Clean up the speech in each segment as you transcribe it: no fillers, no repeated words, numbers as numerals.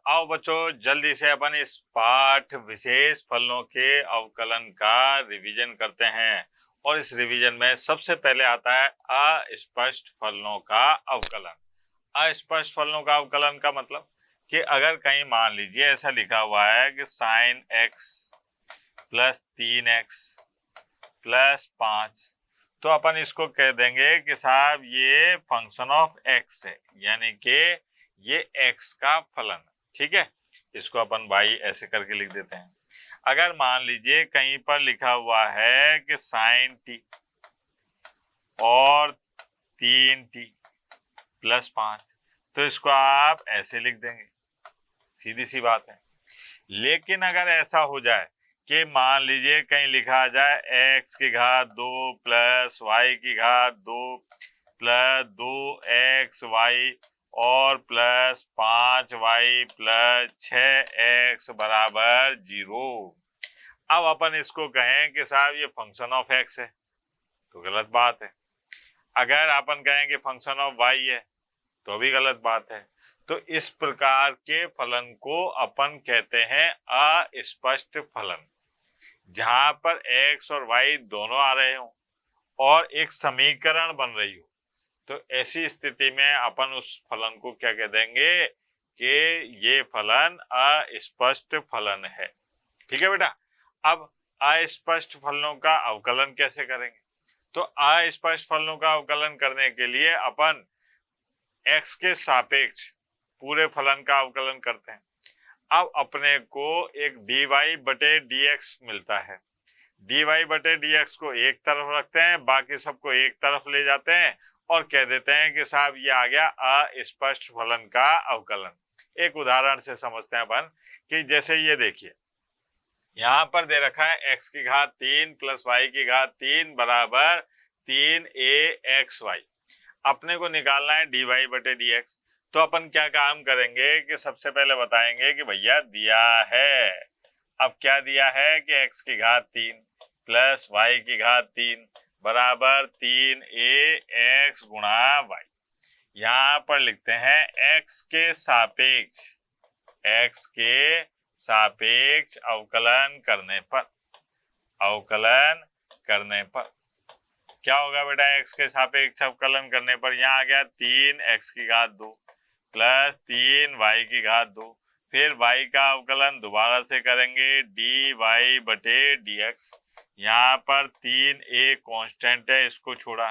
आओ बच्चों जल्दी से अपन इस पाठ विशेष फलनों के अवकलन का रिवीजन करते हैं। और इस रिवीजन में सबसे पहले आता है अस्पष्ट फलनों का अवकलन। अस्पष्ट फलनों का अवकलन का मतलब कि अगर कहीं मान लीजिए ऐसा लिखा हुआ है कि sin x plus 3x plus 5, तो अपन इसको कह देंगे कि साहब ये फंक्शन ऑफ x है, यानी कि ये x का फलन। ठीक है, इसको अपन y ऐसे करके लिख देते हैं। अगर मान लीजिए कहीं पर लिखा हुआ है कि sin t और 3t प्लस 5, तो इसको आप ऐसे लिख देंगे, सीधी सी बात है। लेकिन अगर ऐसा हो जाए कि मान लीजिए कहीं लिखा जाए x की घात 2 प्लस y की घात 2 प्लस 2xy और प्लस 5y प्लस 6x बराबर 0। अब अपन इसको कहें कि साहब ये फंक्शन ऑफ x है, तो गलत बात है। अगर अपन कहें कि फंक्शन ऑफ y है तो भी गलत बात है। तो इस प्रकार के फलन को अपन कहते हैं अस्पष्ट फलन, जहां पर x और y दोनों आ रहे हो और एक समीकरण बन रही हो। तो ऐसी स्थिति में अपन उस फलन को क्या कह देंगे कि ये फलन अस्पष्ट फलन है। ठीक है बेटा। अब अस्पष्ट फलनों का अवकलन कैसे करेंगे? तो अस्पष्ट फलनों का अवकलन करने के लिए अपन x के सापेक्ष पूरे फलन का अवकलन करते हैं। अब अपने को एक dy बटे dx मिलता है। dy बटे dx को एक तरफ रखते हैं, बाकी सबको एक तरफ ले जाते हैं और कह देते हैं कि साहब ये आ गया अस्पष्ट फलन का अवकलन। एक उदाहरण से समझते हैं अपन कि जैसे ये देखिए, यहाँ पर दे रखा है x की घात 3 प्लस y की घात 3 बराबर 3axy। अपने को निकालना है dy बटे dx। तो अपन क्या काम करेंगे कि सबसे पहले बताएंगे कि भैया दिया है। अब क्या दिया है कि x की घात 3 प्लस y की घात 3 बराबर 3ax गुणा y। यहाँ पर लिखते हैं x के सापेक्ष अवकलन करने पर क्या होगा बेटा? x के सापेक्ष अवकलन करने पर यहाँ आ गया 3x की घात 2 प्लस 3y की घात 2। फिर y का अवकलन दोबारा से करेंगे dy बटे dx। यहाँ पर 3a कांस्टेंट है, इसको छोड़ा,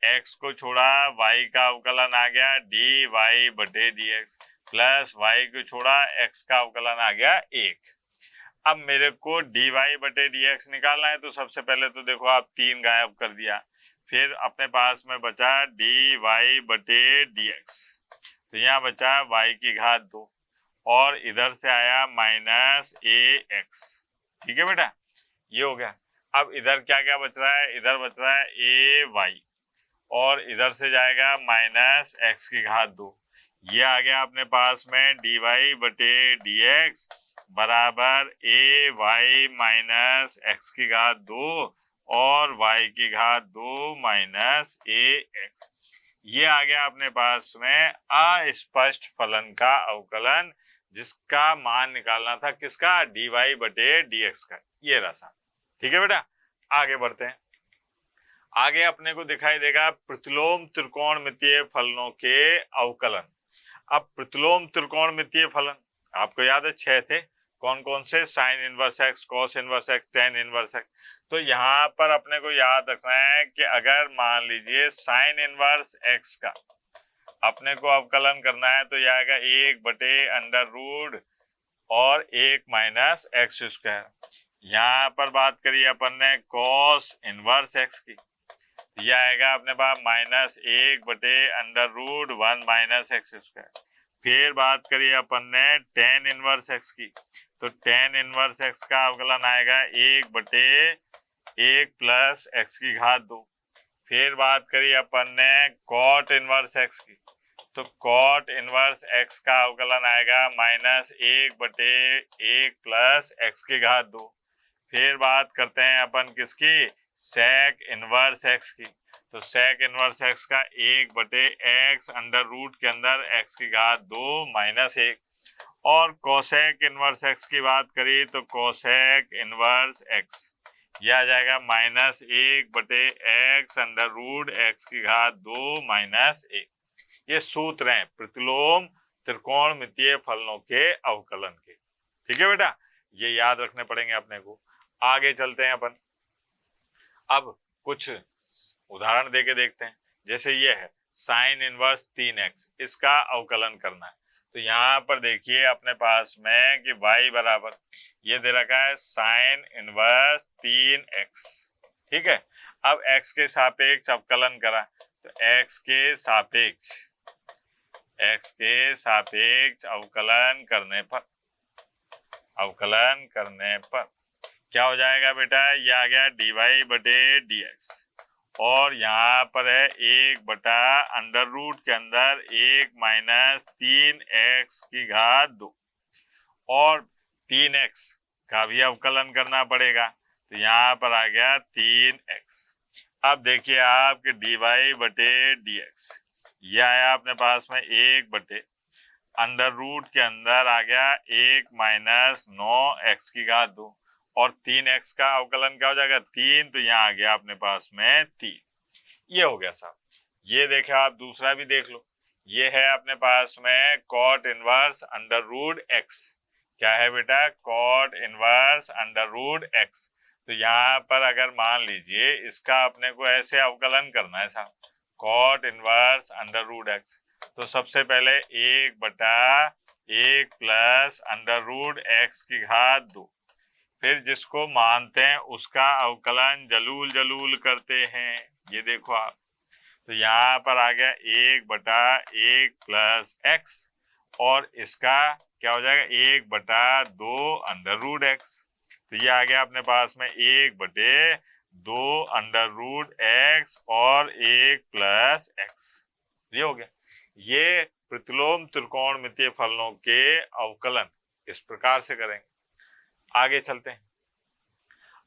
x को छोड़ा, y का अवकलन आ गया dy बटे dx प्लस y को छोड़ा, x का अवकलन आ गया 1। अब मेरे को dy बटे dx निकालना है, तो सबसे पहले तो देखो आप 3 गायब कर दिया, फिर अपने पास में बचा dy बटे dx। तो यहाँ बचा y की घात 2 और इधर से आया माइनस ax। ठीक है बेटा, ये हो गया। अब इधर क्या क्या बच रहा है? इधर बच रहा है ay और इधर से जाएगा माइनस x की घात 2। ये आ गया अपने पास में dy बटे dx बराबर ay माइनस x की घात 2 और y की घात 2 माइनस ax। ये आ गया अपने पास में अस्पष्ट फलन का अवकलन, जिसका मान निकालना था किसका? dy बटे dx का। ये रहा। ठीक है बेटा, आगे बढ़ते हैं। आगे अपने को दिखाई देगा प्रतिलोम त्रिकोणमितीय फलनों के अवकलन। अब प्रतिलोम त्रिकोणमितीय फलन आपको याद है 6 थे। कौन कौन से? Sign inverse x, cos inverse x, ten inverse x. तो यहाँ पर अपने को याद रखना है कि अगर मान लीजिए साइन इनवर्स एक्स का अपने को अवकलन करना है तो यह आएगा 1 बटे अंडर रूट और 1 माइनस एक्स स्क्वायर। यहाँ पर बात करिए अपन ने कॉस इनवर्स एक्स की, यह आएगा अपने पास माइनस 1 बटे under root 1 minus X square. फिर बात करिए अपन ने टेन इनवर्स एक्स की, तो टेन इनवर्स एक्स का अवकलन आएगा 1 बटे 1 प्लस एक्स की घात 2। फिर बात करिए अपन ने कॉट इनवर्स एक्स की, तो कॉट इनवर्स एक्स का अवकलन आएगा माइनस 1 बटे 1 प्लस एक्स की घात 2। फिर बात करते हैं अपन किसकी? सेक इनवर्स एक्स की, तो सेक इनवर्स एक्स का 1 बटे एक्स अंडर रूट के अंदर एक्स की घात 2 माइनस 1। और कोसेक इनवर्स एक्स की बात करी तो कोसेक इनवर्स एक्स यह आ जाएगा -1/x√x⁻² -1। ये सूत्र हैं प्रतिलोम त्रिकोणमितीय फलनों के अवकलन के। ठीक है बेटा, ये याद रखने पड़ेंगे अपने को। आगे चलते हैं अपन, अब कुछ उदाहरण देके देखते हैं। जैसे ये है साइन इनवर्स 3x, इसका अवकलन करना है। तो यहाँ पर देखिए अपने पास में कि y बराबर ये दे रखा है साइन इनवर्स 3x। ठीक है, अब x के सापेक्ष अवकलन करा तो x के सापेक्ष अवकलन करने पर क्या हो जाएगा बेटा, ये आ गया dy/dx और यहाँ पर है 1/अंडर रूट के अंदर 1-3x⁻² और 3x का भी अवकलन करना पड़ेगा। तो यहाँ पर आ गया 3x। अब देखिए आपके dy/dx यह आया अपने पास में 1/अंडर रूट के अंदर आ गया 1-9x⁻² और 3x का अवकलन क्या हो जाएगा 3, तो यहाँ आ गया अपने पास में 3। ये हो गया साहब। ये देखे आप दूसरा भी देख लो, ये है अपने पास में कॉट इनवर्स √x। क्या है बेटा, कॉट इनवर्स √x। तो यहाँ पर अगर मान लीजिए इसका अपने को ऐसे अवकलन करना है साहब, कॉट इनवर्स √x, तो सबसे पहले 1/1 + √x⁻², फिर जिसको मानते हैं उसका अवकलन जलूल करते हैं। ये देखो आप, तो यहाँ पर आ गया 1/1 + x और इसका क्या हो जाएगा 1/2 √x। तो ये आ गया अपने पास में 1/2 √x और 1 + x। ये हो गया। ये प्रतिलोम त्रिकोणमितीय फलनों के अवकलन इस प्रकार से करेंगे। आगे चलते हैं,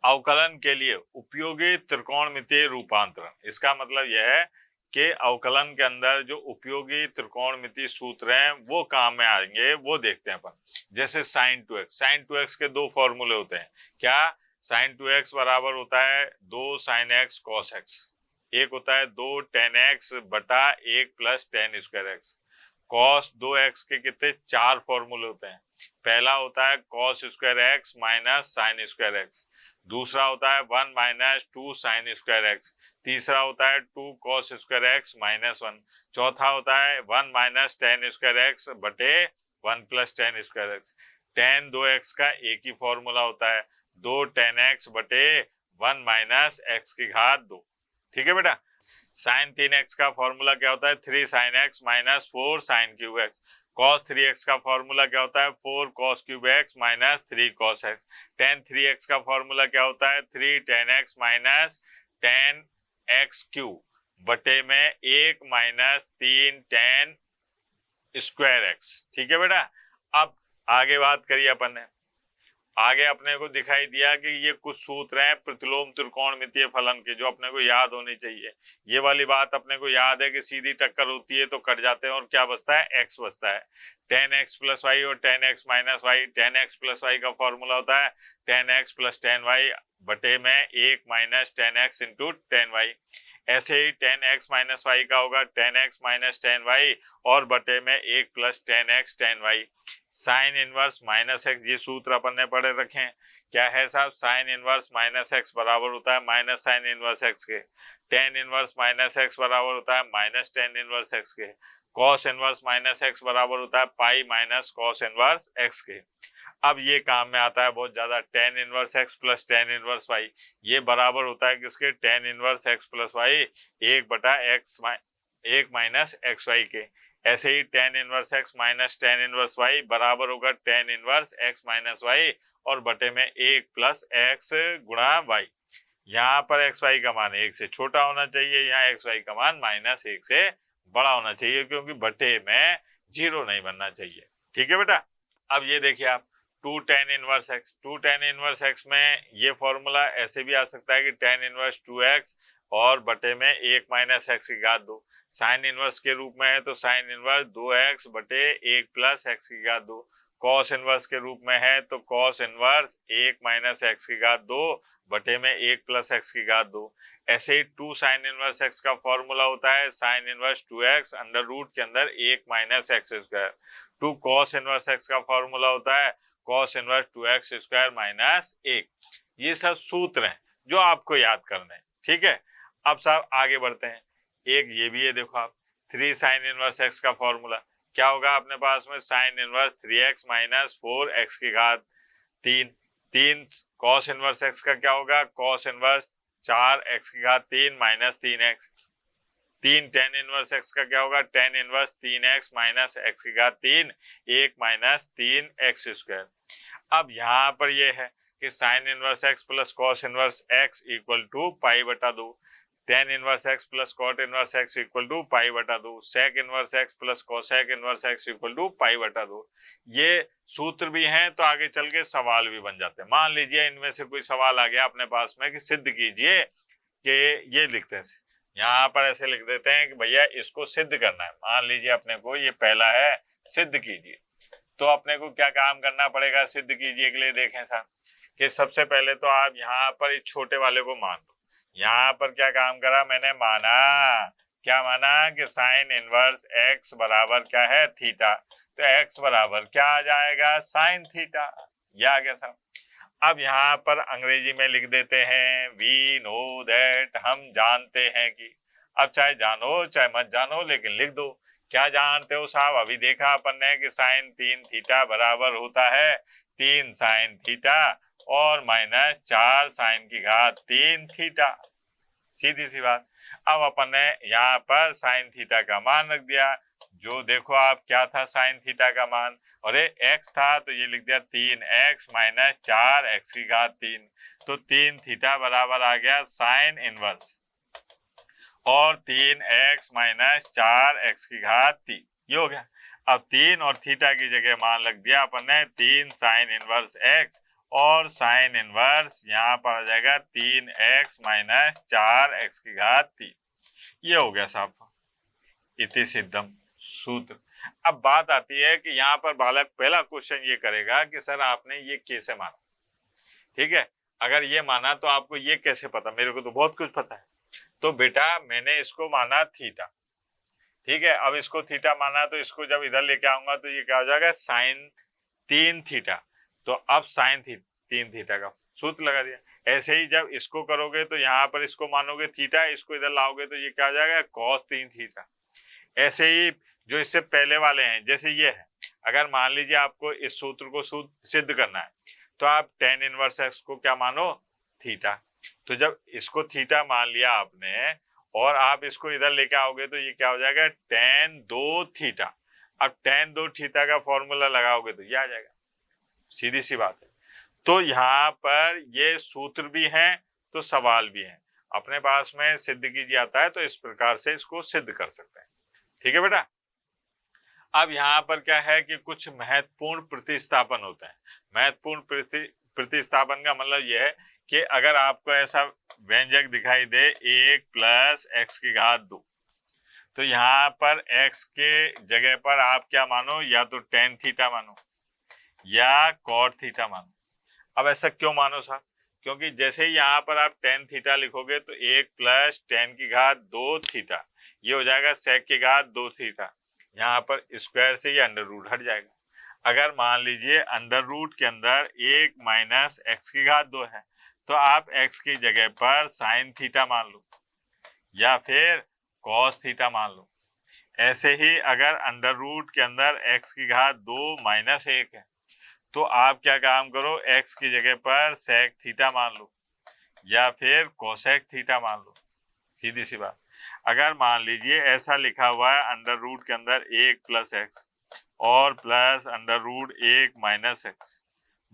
अवकलन के लिए उपयोगी त्रिकोणमितीय रूपांतरण। इसका मतलब यह है कि अवकलन के अंदर जो उपयोगी त्रिकोणमितीय सूत्र हैं वो काम में आएंगे, वो देखते हैं अपन। जैसे sin 2x के दो फॉर्मूले होते हैं। क्या, sin 2x बराबर होता है 2 sin x cos x, एक होता है 2 tan x बटा 1 + tan²x। cos 2x के कितने 4 फॉर्मूले होते हैं। पहला होता है cos² - sin²x, दूसरा होता है 1 - 2 sin²x, तीसरा होता है 2 cos²x - 1, चौथा होता है 1 - tan²x बटे 1 + tan²x। tan 2x का एक ही फॉर्मूला होता है 2 tan x बटे 1 - x⁻²। ठीक है बेटा। sin 3x का फॉर्मूला क्या होता है 3 sin x - 4 sin³x। cos 3x का फॉर्मूला क्या होता है 4 cos³ - 3 cos x। tan 3x का फॉर्मूला क्या होता है 3 tan x - tan x³ बटे में 1 - 3 tan²x। ठीक है बेटा। अब आगे बात करिए अपन ने, आगे अपने को दिखाई दिया कि ये कुछ सूत्र हैं प्रतिलोम त्रिकोणमितीय फलन के जो अपने को याद होनी चाहिए। ये वाली बात अपने को याद है कि सीधी टक्कर होती है तो कट जाते हैं और क्या बचता है x बचता है। tan x + y और tan x - y, tan x + y का फॉर्मूला होता है tan x + tan y बटे में 1 - tan x × tan y। ऐसे ही tan x - y का होगा tan x - tan y और बटे में 1 + tan x tan y। Sine inverse -x, ये सूत्र अपन ने पढ़े रखे हैं। क्या है साहब, साइन इनवर्स -x बराबर होता है माइनस साइन इनवर्स x के। tan इनवर्स -x बराबर होता है माइनस tan इनवर्स x के। cos इनवर्स -x बराबर होता है pi minus cos inverse x के। अब ये काम में आता है बहुत ज्यादा, tan inverse x + tan inverse y, ये बराबर होता है किसके tan inverse x + y 1 - xy के। ऐसे ही tan inverse x - tan inverse y बराबर होगा tan इनवर्स x - y और बटे में 1 + x × y। यहाँ पर xy का मान 1 से छोटा होना चाहिए, यहाँ xy का मान -1 से बड़ा होना चाहिए, क्योंकि बटे में 0 नहीं बनना चाहिए। ठीक है बेटा। अब ये देखिए आप 2 tan इनवर्स x में ये फॉर्मूला ऐसे भी आ सकता है कि tan इनवर्स 2x और बटे में 1 - x⁻²। साइन इनवर्स के रूप में है तो साइन इनवर्स 2x बटे 1 + x⁻²। कॉस इनवर्स के रूप में है तो कॉस इनवर्स 1 माइनस एक्स की घात 2 बटे में 1 प्लस एक्स की घात 2। ऐसे ही 2 साइन इनवर्स एक्स का फॉर्मूला होता है sine inverse 2x under root के अंदर 1 minus X square. 2 cos inverse x का फॉर्मूला होता है cos inverse 2x square minus 1। ये सब सूत्र हैं जो आपको याद करने हैं, ठीक है। अब साहब आगे बढ़ते हैं। एक ये भी है, देखो आप 3 साइन इनवर्स एक्स का फॉर्मूला क्या होगा अपने पास में, sine inverse 3x minus 4x की घात 3। 3 कॉस इनवर्स एक्स का क्या होगा, कॉस इनवर्स 4x की घात 3 minus 3x। 3 ten inverse x का क्या होगा, tan inverse 3x minus x की घात 3 1 माइनस 3x स्क्वायर। अब यहाँ पर ये है कि sine inverse x plus cos inverse x equal to pi बटा 2, tan inverse x plus cot inverse x equal to pi बटा 2, sec inverse x plus cosec inverse x equal to pi बटा 2। ये सूत्र भी हैं तो आगे चल के सवाल भी बन जाते हैं। मान लीजिए इनमें से कोई सवाल आ गया अपने पास में कि सिद्ध कीजिए कि ये लिखते हैं, यहाँ पर ऐसे लिख देते हैं कि भैया इसको सिद्ध करना है। मान लीजिए अपने को ये पहला है सिद्ध कीजिए, तो अपने को क्या काम करना पड़ेगा सिद्ध कीजिए के लिए, देखें साहब कि सबसे पहले तो आप यहाँ पर इस छोटे वाले को मान लो। यहाँ पर क्या काम करा मैंने, माना, क्या माना कि साइन इनवर्स एक्स बराबर क्या है, थीटा। तो एक्स बराबर क्या आ जाएगा, साइन थीटा। ये आ गया साहब। अब यहाँ पर अंग्रेजी में लिख देते हैं वी नो दैट, हम जानते हैं कि। अब चाहे जानो चाहे मत जानो लेकिन लिख दो। क्या जानते हो साहब, अभी देखा अपन ने कि साइन 3 थीटा बराबर होता है 3 साइन थीटा और माइनस 4 साइन की घात 3 थीटा। सीधी सी बात। अब अपन ने यहाँ पर साइन थीटा का मान रख दिया, जो देखो आप क्या था साइन थीटा का मान, अरे x था तो ये लिख दिया 3x माइनस 4x की घात 3। तो 3 थीटा बराबर आ गया साइन इनवर्स और 3x माइनस 4x की घात 3, ये हो गया। अब 3 और थीटा की जगह मान लग दिया अपन ने 3 साइन इनवर्स x और साइन इनवर्स यहाँ पर आ जाएगा 3x माइनस 4x की घात 3। ये हो गया साहब इति सिद्धम सूत्र। अब बात आती है कि यहाँ पर बालक पहला क्वेश्चन ये करेगा कि सर आपने ये कैसे माना, ठीक है। अगर ये माना तो आपको ये कैसे पता, मेरे को तो बहुत कुछ पता है। तो बेटा मैंने इसको माना थीटा, ठीक है। अब इसको थीटा माना तो इसको जब इधर लेके आऊंगा तो ये क्या हो जाएगा, साइन 3 थीटा। तो अब साइन 3 थीटा का सूत्र लगा दिया। ऐसे ही जब इसको करोगे तो यहाँ पर इसको मानोगे थीटा, इसको इधर लाओगे तो ये क्या आ जाएगा, कॉस 3 थीटा। ऐसे ही जो इससे पहले वाले हैं जैसे ये है, अगर मान लीजिए आपको इस सूत्र को सिद्ध करना है तो आप टेन इनवर्स एक्स को क्या मानो, थीटा। तो जब इसको थीटा मान लिया आपने और आप इसको इधर लेके आओगे तो ये क्या हो जाएगा, टेन 2 थीटा। अब टेन 2 थीटा का फॉर्मूला लगाओगे तो ये आ जाएगा, सीधी सी बात है। तो यहाँ पर ये सूत्र भी हैं तो सवाल भी हैं, अपने पास में सिद्ध कीजिए आता है तो इस प्रकार से इसको सिद्ध कर सकते हैं, ठीक है बेटा। अब यहाँ पर क्या है कि कुछ महत्वपूर्ण प्रतिस्थापन होता है। महत्वपूर्ण प्रतिस्थापन का मतलब यह है कि अगर आपको ऐसा व्यंजक दिखाई दे 1 प्लस एक्स की घात 2, तो यहाँ पर x के जगह पर आप क्या मानो, या तो टेन थीटा मानो या कॉट थीटा मानो। अब ऐसा क्यों मानो साहब, क्योंकि जैसे ही यहाँ पर आप टेन थीटा लिखोगे तो 1 प्लस टेन की घात 2 थीटा, ये हो जाएगा सेक की घात 2 थीटा। यहाँ पर स्क्वायर से ये अंडर रूट हट जाएगा। अगर मान लीजिए अंडर रूट के अंदर 1 माइनस एक्स की घात 2 है तो आप x की जगह पर साइन थीटा मान लो या फिर कॉस थीटा मान लो। ऐसे ही अगर अंडर रूट के अंदर x की घात 2 माइनस 1 है तो आप क्या काम करो, x की जगह पर सेक थीटा मान लो या फिर कोसेक थीटा मान लो, सीधी सी बात। अगर मान लीजिए ऐसा लिखा हुआ है अंडर रूट के अंदर 1 प्लस एक्स और plus under root 1 minus X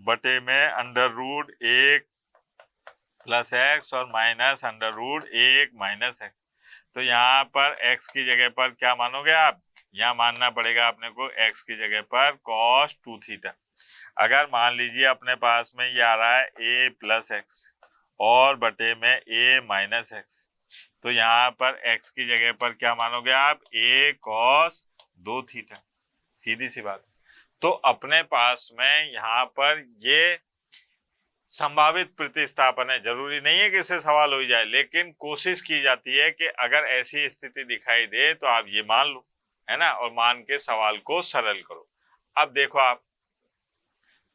बटे में अंडर रूट 1 प्लस एक्स और minus under root 1 minus X, तो यहाँ पर x की जगह पर क्या मानोगे आप, यहाँ मानना पड़ेगा अपने को x की जगह पर cos 2 थीटा। अगर मान लीजिए अपने पास में ये आ रहा है a प्लस एक्स और बटे में a माइनस एक्स, तो यहाँ पर x की जगह पर क्या मानोगे आप, a cos 2 थीटा, सीधी सी बात। तो अपने पास में यहाँ पर ये संभावित प्रतिस्थापन है, जरूरी नहीं है कि इससे सवाल हो जाए, लेकिन कोशिश की जाती है कि अगर ऐसी स्थिति दिखाई दे तो आप ये मान लो, है ना, और मान के सवाल को सरल करो। अब देखो आप,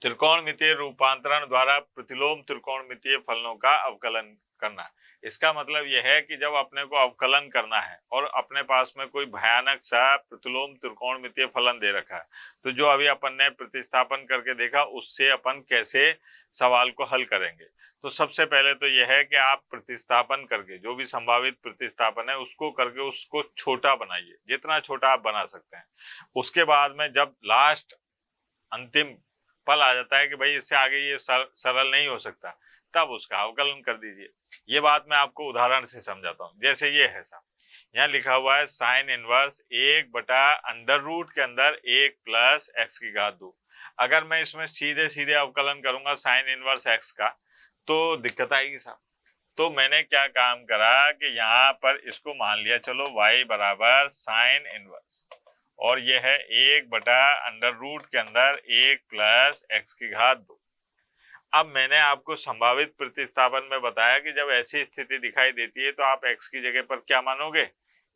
त्रिकोणमितीय रूपांतरण द्वारा प्रतिलोम त्रिकोणमितीय फलनों का अवकलन करना। इसका मतलब यह है कि जब अपने को अवकलन करना है और अपने पास में कोई भयानक सा प्रतिलोम त्रिकोणमितीय फलन दे रखा है, तो जो अभी अपन ने प्रतिस्थापन करके देखा उससे अपन कैसे सवाल को हल करेंगे। तो सबसे पहले तो यह है कि आप प्रतिस्थापन करके जो भी संभावित प्रतिस्थापन है उसको करके उसको छोटा बनाइए, जितना छोटा आप बना सकते हैं। उसके बाद में जब लास्ट अंतिम फल आ जाता है कि भाई इससे आगे ये सरल नहीं हो सकता, तब उसका अवकलन कर दीजिए। ये बात मैं आपको उदाहरण से समझाता हूँ। जैसे ये है साहब, यहाँ लिखा हुआ है साइन इनवर्स 1/अंडर रूट के अंदर 1 प्लस एक्स की घात 2। अगर मैं इसमें सीधे सीधे अवकलन करूंगा साइन इनवर्स एक्स का तो दिक्कत आएगी साहब। तो मैंने क्या काम करा कि यहाँ पर इसको मान लिया, चलो y बराबर साइन इनवर्स, और ये है 1/अंडर रूट के अंदर 1 प्लस एक्स की घात 2। अब मैंने आपको संभावित प्रतिस्थापन में बताया कि जब ऐसी स्थिति दिखाई देती है तो आप x की जगह पर क्या मानोगे,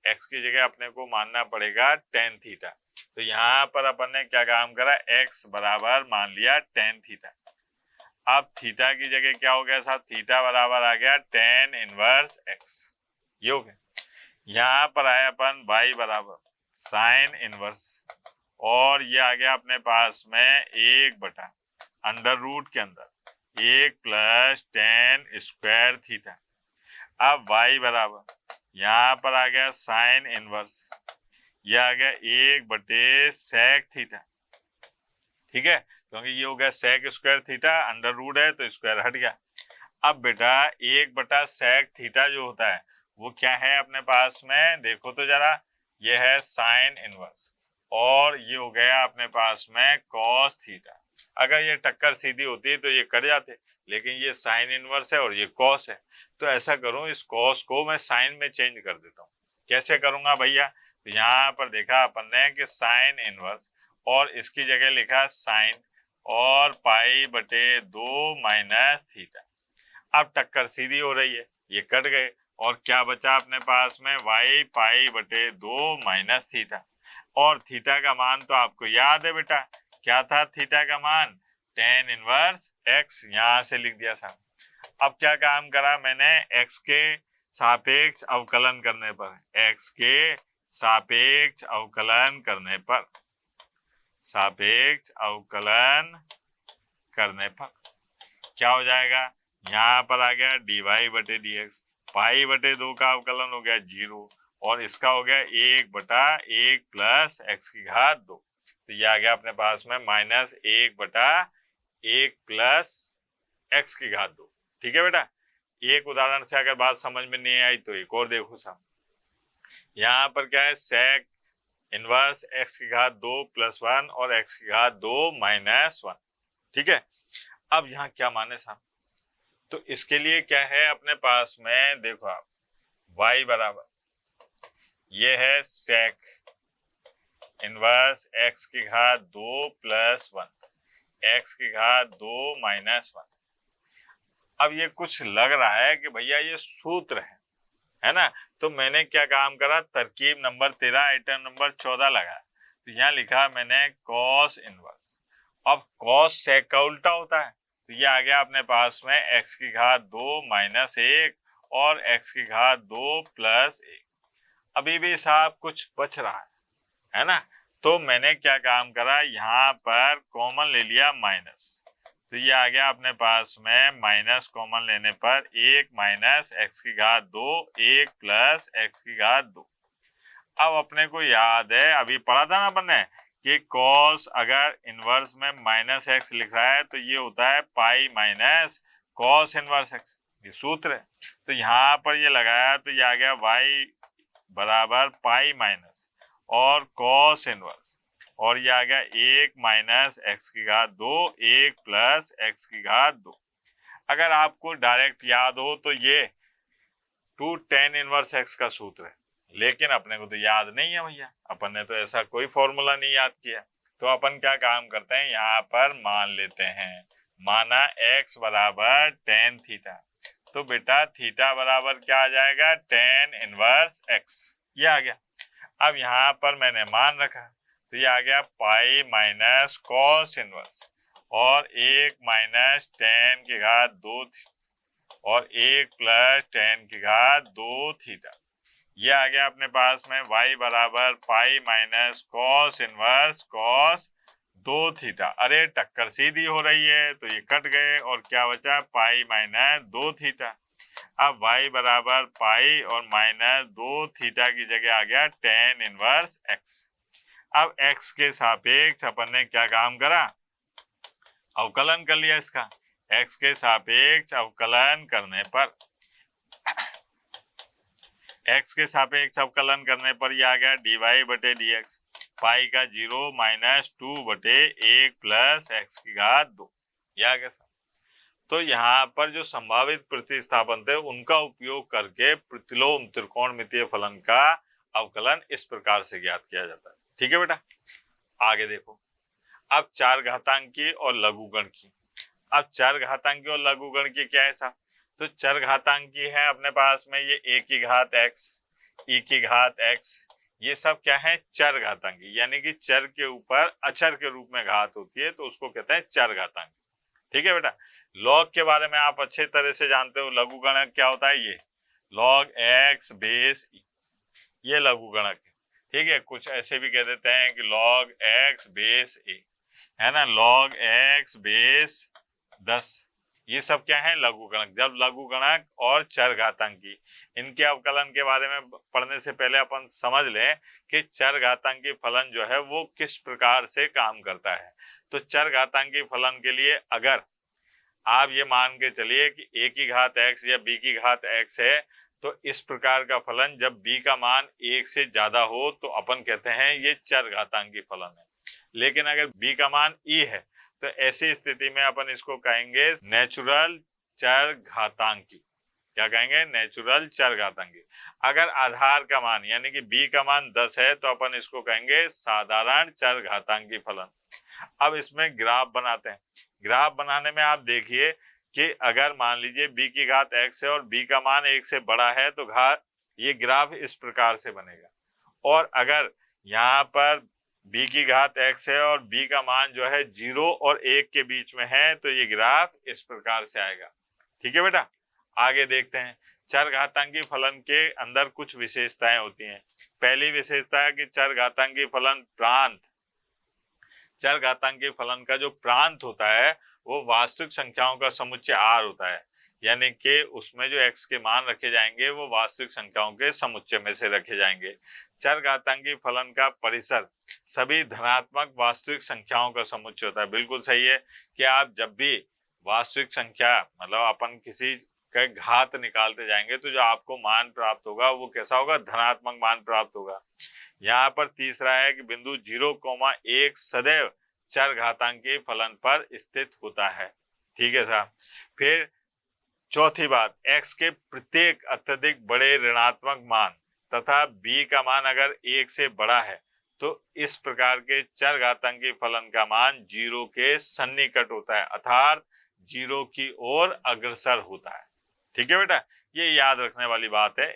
x की जगह अपने को मानना पड़ेगा tan थीटा। तो यहाँ पर अपन ने क्या काम करा, x बराबर मान लिया tan थीटा। अब थीटा की जगह क्या हो गया साहब, थीटा बराबर आ गया tan इनवर्स x, ये हो गया। यहाँ पर आया अपन y बराबर साइन इनवर्स, और ये आ गया अपने पास में 1/अंडर रूट के अंदर 1 प्लस tan स्क्वायर थीटा। अब y बराबर यहाँ पर आ गया साइन इनवर्स, ये आ गया 1/सेक थीटा, ठीक है, क्योंकि ये हो गया sec square theta, under root है तो स्क्वायर हट गया। अब बेटा 1/सेक थीटा जो होता है वो क्या है अपने पास में, देखो तो जरा, ये है साइन इनवर्स, और ये हो गया अपने पास में कॉस थीटा। अगर ये टक्कर सीधी होती तो ये कट जाते, लेकिन ये साइन इनवर्स है और ये कॉस है। तो ऐसा करूं, इस कॉस को मैं साइन में चेंज कर देता हूं। कैसे करूंगा भैया, तो यहाँ पर देखा अपन ने कि साइन इनवर्स, और इसकी जगह लिखा साइन और π/2 माइनस थीटा। अब टक्कर सीधी हो रही है, ये कट गए, और क्या बचा अपने पास में, y π/2 माइनस थीटा। और थीटा का मान तो आपको याद है बेटा, क्या था थीटा का मान, tan इनवर्स x, यहां से लिख दिया साहब। अब क्या काम करा मैंने, x के सापेक्ष अवकलन करने पर, x के सापेक्ष अवकलन करने पर, सापेक्ष अवकलन करने पर क्या हो जाएगा, यहाँ पर आ गया dy/dx, π/2 का अवकलन हो गया 0, और इसका हो गया 1/1 प्लस एक्स की घात 2। तो ये आ गया अपने पास में -1/1 प्लस एक्स की घात 2। ठीक है बेटा, एक उदाहरण से अगर बात समझ में नहीं आई तो एक और देखो साहब। यहाँ पर क्या है, सेक इनवर्स एक्स की घात 2 + 1 और एक्स की घात 2 - 1। ठीक है, अब यहाँ क्या माने साहब, तो इसके लिए क्या है अपने पास में, देखो आप, y बराबर ये है सेक इनवर्स एक्स की घात 2 + 1 एक्स की घात 2 - 1। अब ये कुछ लग रहा है कि भैया ये सूत्र है ना, तो मैंने क्या काम करा, तरकीब नंबर 13 आइटम नंबर 14 लगाया। तो यहाँ लिखा मैंने कॉस इनवर्स। अब कॉस सेक का उल्टा होता है, तो ये आ गया अपने पास में एक्स की घात 2 - 1 और एक्स की घात 2 + 1। अभी भी साहब कुछ बच रहा है ना, तो मैंने क्या काम करा, यहाँ पर कॉमन ले लिया माइनस, तो ये आ गया अपने पास में माइनस कॉमन लेने पर 1 - एक्स की घात 2 1 + एक्स की घात 2। अब अपने को याद है, अभी पढ़ा था ना अपन ने कि कॉस अगर इनवर्स में -x लिख रहा है तो ये होता है pi minus cos inverse x, ये सूत्र है। तो यहाँ पर ये लगाया तो ये आ गया y बराबर पाई माइनस और कॉस इनवर्स, और ये आ गया 1 - एक्स की घात 2 1 + एक्स की घात 2। अगर आपको डायरेक्ट याद हो तो ये 2 tan इनवर्स x का सूत्र है, लेकिन अपने को तो याद नहीं है भैया, अपन ने तो ऐसा कोई फॉर्मूला नहीं याद किया। तो अपन क्या काम करते हैं, यहाँ पर मान लेते हैं, माना x बराबर tan थीटा, तो बेटा थीटा बराबर क्या आ जाएगा, tan इनवर्स x, ये आ गया। अब यहाँ पर मैंने मान रखा तो ये आ गया पाई माइनस कॉस इनवर्स और 1 माइनस tan की घात 2 और 1 प्लस tan की घात 2 थीटा, ये आ गया अपने पास में y बराबर pi minus cos inverse cos 2 theta. अरे टक्कर सीधी हो रही है तो ये कट गए और क्या बचा, पाई माइनस 2 थीटा। अब y बराबर पाई और माइनस 2 थीटा की जगह आ गया tan इनवर्स x। अब x के सापेक्ष अपन ने क्या काम करा, अवकलन कर लिया इसका। x के सापेक्ष अवकलन करने पर x के सापेक्ष अवकलन करने पर यह आ गया dy बटे dx, पाई का 0 माइनस 2 बटे 1 प्लस x की घात 2, यह आ गया। तो यहाँ पर जो संभावित प्रतिस्थापन थे उनका उपयोग करके प्रतिलोम त्रिकोणमितीय फलन का अवकलन इस प्रकार से ज्ञात किया जाता है। ठीक है बेटा, आगे देखो। अब चार घातांकी और लघुगण की, अब चर घातांकी और लघुगण की क्या है साहब, तो चर घातांकी है अपने पास में ये a की घात x, e की घात x, ये सब क्या है चर घातांकी, यानी कि चर के ऊपर अचर के रूप में घात होती है तो उसको कहते हैं चर घातांकी। ठीक है बेटा, लॉग के बारे में आप अच्छे तरह से जानते हो, लघुगणक क्या होता है, ये log x बेस e, ये लघुगणक है। ठीक है, कुछ ऐसे भी कह देते हैं कि log x बेस a, है ना, log x बेस 10, ये सब क्या है लघुगणक। जब लघुगणक और चर घातांकी इनके अवकलन के बारे में पढ़ने से पहले अपन समझ लें कि चर घातांकी फलन जो है वो किस प्रकार से काम करता है। तो चर घातांकी फलन के लिए अगर आप ये मान के चलिए कि a की घात x या b की घात x है, तो इस प्रकार का फलन जब b का मान 1 से ज्यादा हो तो अपन कहते हैं ये चर घातांकी फलन है। लेकिन अगर b का मान e है तो ऐसी स्थिति में अपन इसको कहेंगे नेचुरल चर घातांकी। क्या कहेंगे, नेचुरल चर घातांकी। अगर आधार का मान यानी कि b का मान 10 है तो अपन इसको कहेंगे साधारण चर घातांकी फलन। अब इसमें ग्राफ बनाते हैं। ग्राफ बनाने में आप देखिए कि अगर मान लीजिए b की घात x है और b का मान 1 से बड़ा है तो ये ग्राफ इस प्रकार से बनेगा। और अगर यहाँ पर b की घात x है और b का मान जो है 0 और 1 के बीच में है तो ये ग्राफ इस प्रकार से आएगा। ठीक है बेटा, आगे देखते हैं। चर घातांकी फलन के अंदर कुछ विशेषताएं होती हैं। पहली विशेषता है कि चर घातांकी फलन प्रांत, चर घातांकी फलन का जो प्रांत होता है वो वास्तविक संख्याओं का समुच्चय r होता है, यानी कि उसमें जो x के मान रखे जाएंगे वो वास्तविक संख्याओं के समुच्चय में से रखे जाएंगे। चर घातांकी फलन का परिसर सभी धनात्मक वास्तविक संख्याओं का समुच्चय होता है। बिल्कुल सही है कि आप जब भी वास्तविक संख्या मतलब अपन किसी का घात निकालते जाएंगे तो जो आपको मान प्राप्त होगा वो कैसा होगा, धनात्मक मान प्राप्त होगा। यहाँ पर तीसरा है कि बिंदु 0,1 सदैव चर घातांकी फलन पर स्थित होता है। ठीक है साहब। फिर चौथी बात, x के प्रत्येक अत्यधिक बड़े ऋणात्मक मान तथा b का मान अगर 1 से बड़ा है तो इस प्रकार के चर घातांकी फलन का मान 0 के सन्निकट होता है, अर्थात 0 की ओर अग्रसर होता है। ठीक है बेटा, ये याद रखने वाली बात है।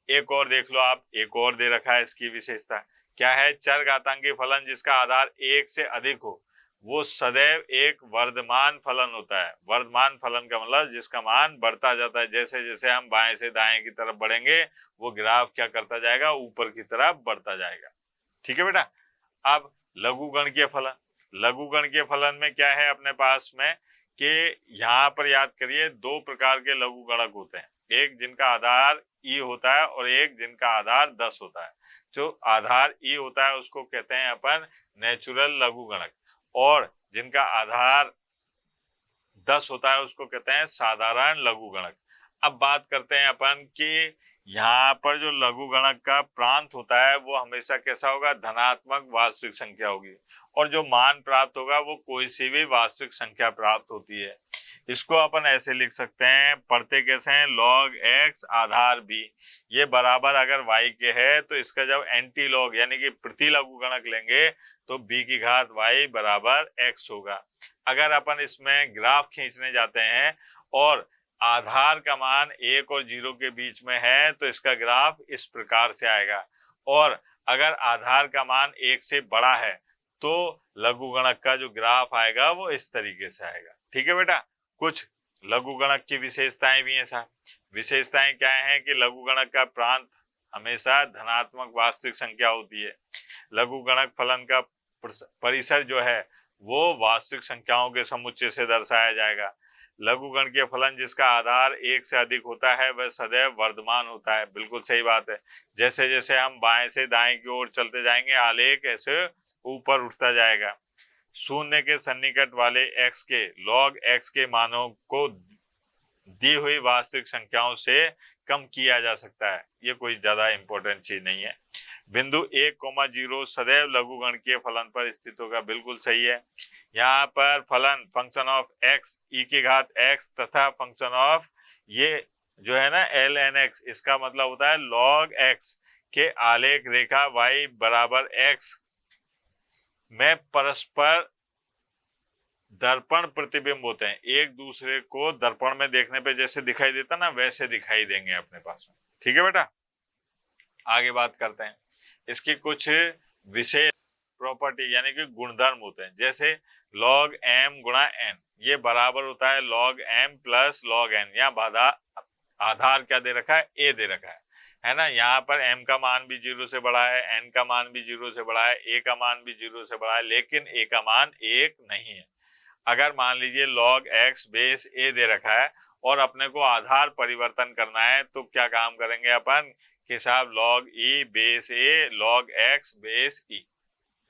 एक और देख लो आप, एक और दे रखा है इसकी विशेषता क्या है, चर घातांकी फलन जिसका आधार 1 से अधिक हो वो सदैव एक वर्धमान फलन होता है। वर्धमान फलन का मतलब जिसका मान बढ़ता जाता है, जैसे जैसे हम बाएं से दाएं की तरफ बढ़ेंगे वो ग्राफ क्या करता जाएगा, ऊपर की तरफ बढ़ता जाएगा। ठीक है बेटा। अब लघुगणकीय फलन, लघुगणकीय फलन में क्या है अपने पास में कि यहाँ पर याद करिए दो प्रकार के लघुगणक होते हैं, एक जिनका आधार ई होता है और एक जिनका आधार 10 होता है। जो आधार ई होता है उसको कहते हैं अपन नेचुरल लघुगणक और जिनका आधार 10 होता है उसको कहते हैं साधारण लघुगणक। अब बात करते हैं अपन कि यहाँ पर जो लघुगणक का प्रांत होता है वो हमेशा कैसा होगा, धनात्मक वास्तविक संख्या होगी और जो मान प्राप्त होगा वो कोई सी भी वास्तविक संख्या प्राप्त होती है। इसको अपन ऐसे लिख सकते हैं, पढ़ते कैसे हैं, log x आधार b, ये बराबर अगर y के है तो इसका जब एंटी लॉग यानी कि प्रति लघुगणक लेंगे तो b की घात y बराबर x होगा। अगर अपन इसमें ग्राफ खींचने जाते हैं और आधार का मान 1 और 0 के बीच में है तो इसका ग्राफ इस प्रकार से आएगा, और अगर आधार का मान 1 से बड़ा है तो लघुगणक का जो ग्राफ आएगा वो इस तरीके से आएगा। ठीक है बेटा, कुछ लघुगणक की विशेषताएं भी हैं साहब। विशेषताएं क्या हैं कि लघुगणक का प्रांत हमेशा धनात्मक वास्तविक संख्या होती है। लघुगणक फलन का परिसर जो है वो वास्तविक संख्याओं के समुच्चय से दर्शाया जाएगा। लघुगणकीय फलन जिसका आधार 1 से अधिक होता है वह सदैव वर्धमान होता है। बिल्कुल सही बात है। जैसे जैसे हम बाएं से दाएं की ओर चलते जाएंगे आलेख ऐसे ऊपर उठता जाएगा। शून्य के सन्निकट वाले x के log x के मानों को दी हुई वास्तविक संख्याओं से कम किया जा सकता है। ये कोई ज्यादा इंपॉर्टेंट चीज नहीं है। बिंदु 1,0 सदैव लघुगणकीय फलन पर स्थित होगा। बिल्कुल सही है। यहाँ पर फलन फंक्शन ऑफ x e की घात x तथा फंक्शन ऑफ ये जो है ना ln x, इसका मतलब होता है log x के आलेख रेखा y बराबर x में परस्पर दर्पण प्रतिबिंब होते हैं। एक दूसरे को दर्पण में देखने पे जैसे दिखाई देता ना वैसे दिखाई देंगे अपने पास में। ठीक है बेटा, आगे बात करते हैं। इसकी कुछ विशेष प्रॉपर्टी यानी कि गुणधर्म होते हैं। जैसे log m गुणा n ये बराबर होता है log m plus log n। यहाँ आधार क्या दे रखा है, a दे रखा है ना। यहाँ पर m का मान भी 0 से बड़ा है, n का मान भी 0 से बड़ा है, a का मान भी 0 से बड़ा है, लेकिन a का मान 1 नहीं है। अगर मान लीजिए log x बेस a दे रखा है और अपने को आधार परिवर्तन करना है तो क्या काम करेंगे अपन कि साहब log e base a log x base e,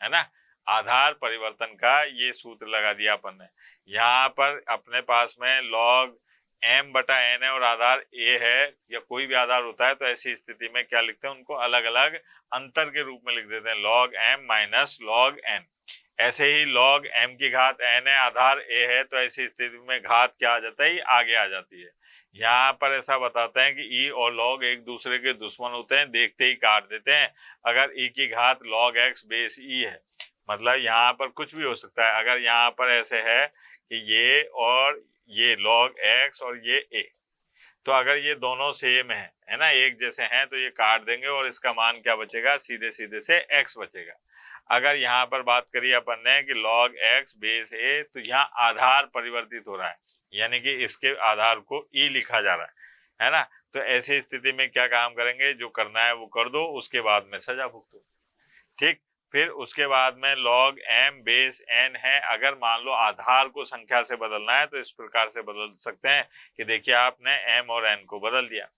है ना। आधार परिवर्तन का ये सूत्र लगा दिया अपन ने। यहाँ पर अपने पास में log m बटा n है और आधार a है या कोई भी आधार होता है तो ऐसी स्थिति में क्या लिखते हैं, उनको अलग अलग अंतर के रूप में लिख देते हैं, log m minus log n। ऐसे ही log m की घात n है, आधार a है, तो ऐसी स्थिति में घात क्या आ जाता है, आगे आ जाती है। यहाँ पर ऐसा बताते हैं कि e और log एक दूसरे के दुश्मन होते हैं, देखते ही काट देते हैं। अगर e की घात log x बेस e है, मतलब यहाँ पर कुछ भी हो सकता है। अगर यहाँ पर ऐसे है कि ये और ये log x और ये a, तो अगर ये दोनों सेम है ना, एक जैसे हैं, तो ये काट देंगे और इसका मान क्या बचेगा, सीधे सीधे से x बचेगा। अगर यहाँ पर बात करिए अपन ने कि log x बेस a, तो यहाँ आधार परिवर्तित हो रहा है यानी कि इसके आधार को e लिखा जा रहा है ना। तो ऐसी स्थिति में क्या काम करेंगे, जो करना है वो कर दो, उसके बाद में सजा भुगतो। ठीक, फिर उसके बाद में log m बेस n है। अगर मान लो आधार को संख्या से बदलना है तो इस प्रकार से बदल सकते हैं कि देखिए आपने m और n को बदल दिया।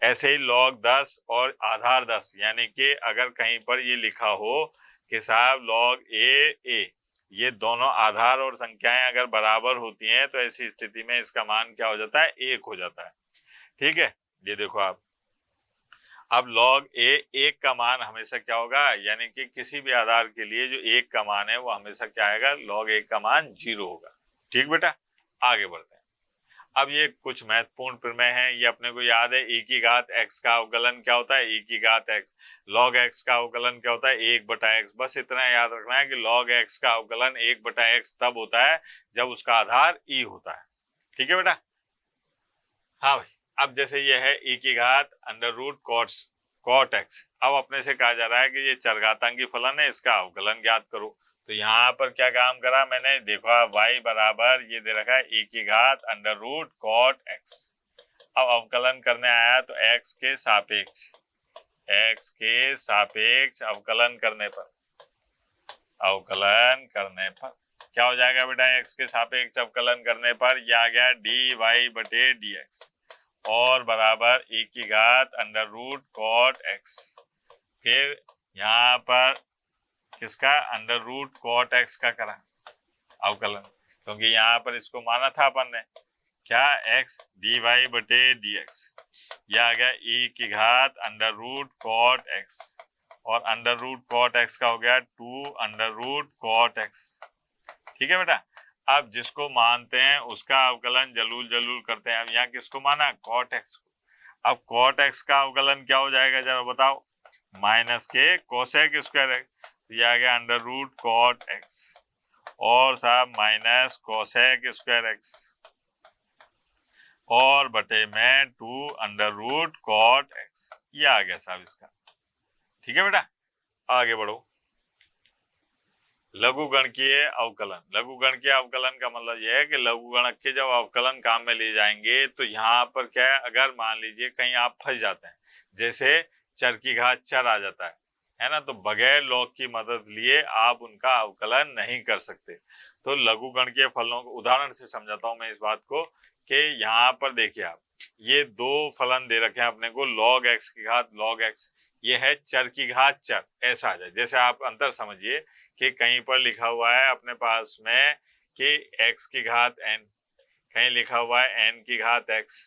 ऐसे ही log 10 और आधार 10, यानी कि अगर कहीं पर ये लिखा हो कि साहब log a, ये दोनों आधार और संख्याएं अगर बराबर होती हैं तो ऐसी स्थिति में इसका मान क्या हो जाता है, 1 हो जाता है। ठीक है, ये देखो आप, अब log a 1 का मान हमेशा क्या होगा, यानी कि किसी भी आधार के लिए जो 1 का मान है वो हमेशा क्या आएगा, log 1 का मान 0 होगा। ठीक बेटा, आगे बढ़ते हैं। अब ये कुछ महत्वपूर्ण प्रमेय हैं, ये अपने को याद है। e की घात x का अवकलन क्या होता है, e की घात x। log x का अवकलन क्या होता है, 1 बटा x। बस इतना याद रखना है कि log x का अवकलन 1 बटा x तब होता है जब उसका आधार e होता है। ठीक है बेटा, हाँ भाई। अब जैसे ये है e की घात अंडर रूट cot x। अब अपने से कहा जा रहा है कि ये चरघातांकी फलन है, इसका अवकलन ज्ञात करो। तो यहाँ पर क्या काम करा मैंने, देखो y बराबर ये दे रखा है e की घात अंडर रूट cot x। अब अवकलन करने आया तो x के सापेक्ष अवकलन करने पर क्या हो जाएगा बेटा, x के सापेक्ष अवकलन करने पर यह आ गया dy बटे dx और बराबर e की घात अंडर रूट cot x। फिर यहाँ पर किसका, अंडर रूट cot x का करा अवकलन, क्योंकि यहाँ पर इसको माना था अपन ने क्या, x dy बटे dx। यह आ गया e की घात अंडर रूट cot x और अंडर रूट cot x का हो गया 2 अंडर रूट cot x। ठीक है बेटा, अब जिसको मानते हैं उसका अवकलन जलूल जलूल करते हैं। अब यहाँ किसको माना? कॉट एक्स को। अब कॉट एक्स का अवकलन क्या हो जाएगा जरा बताओ? माइनस के कोसेक स्क्वायर एक्स, तो ये आ गया अंडर रूट कॉट एक्स और साहब माइनस कोसेक स्क्वायर एक्स और बटे में 2 अंडर रूट कॉट एक्स। ये आ गया साहब इसका। ठीक है बेटा, आगे बढ़ो। लघुगणकीय अवकलन। लघुगणकीय अवकलन का मतलब यह है कि लघुगणक के जब अवकलन काम में लिए जाएंगे तो यहाँ पर क्या है, अगर मान लीजिए कहीं आप फंस जाते हैं, जैसे चर की घात चर आ जाता है ना, तो बगैर लॉग की मदद लिए आप उनका अवकलन नहीं कर सकते। तो लघुगणकीय फलनों को उदाहरण से समझाता हूं मैं इस बात को कि यहाँ पर देखिए आप, ये दो फलन दे रखे हैं अपने को, log x की घात log x, ये है चर की घात चर, ऐसा आ जाए। जैसे आप अंतर समझिए कि कहीं पर लिखा हुआ है अपने पास में कि x की घात n, कहीं लिखा हुआ है n की घात x,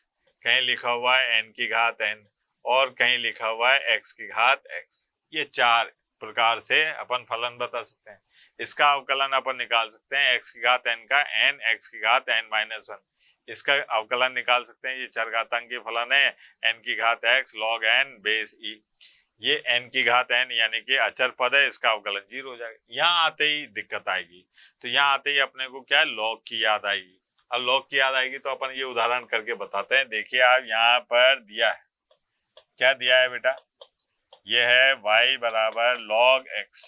कहीं लिखा हुआ है n की घात n और कहीं लिखा हुआ है x की घात x। ये चार प्रकार से अपन फलन बता सकते हैं। इसका अवकलन अपन निकाल सकते हैं x की घात n का n x की घात n माइनस 1, इसका अवकलन निकाल सकते हैं। ये चरघातांकी फलन है n की घात x log n base e, ये n की घात n यानी कि अचर पद है, इसका अवकलन 0 हो जाएगा। यहाँ आते ही दिक्कत आएगी, तो यहाँ आते ही अपने को क्या लॉग की याद आएगी। अब लॉग की याद आएगी तो अपन ये उदाहरण करके बताते हैं। देखिए आप यहाँ पर दिया है, क्या दिया है बेटा? ये है y बराबर log x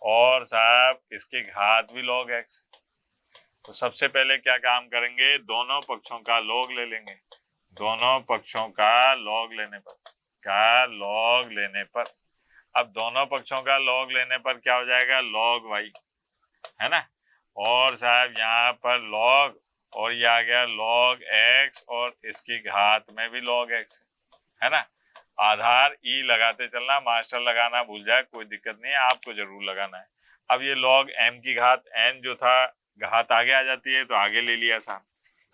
और साहब इसकी घात भी log x। तो सबसे पहले क्या काम करेंगे, दोनों पक्षों का log ले लेंगे। दोनों पक्षों का log लेने पर अब दोनों पक्षों का log लेने पर क्या हो जाएगा, log y, है ना। और साहब यहाँ पर log और ये आ गया log x और इसकी घात में भी log x, है ना। आधार ई लगाते चलना, मास्टर लगाना भूल जाए कोई दिक्कत नहीं है, आपको जरूर लगाना है। अब ये log m की घात n जो था, घात आगे आ जाती है तो आगे ले लिया साहब,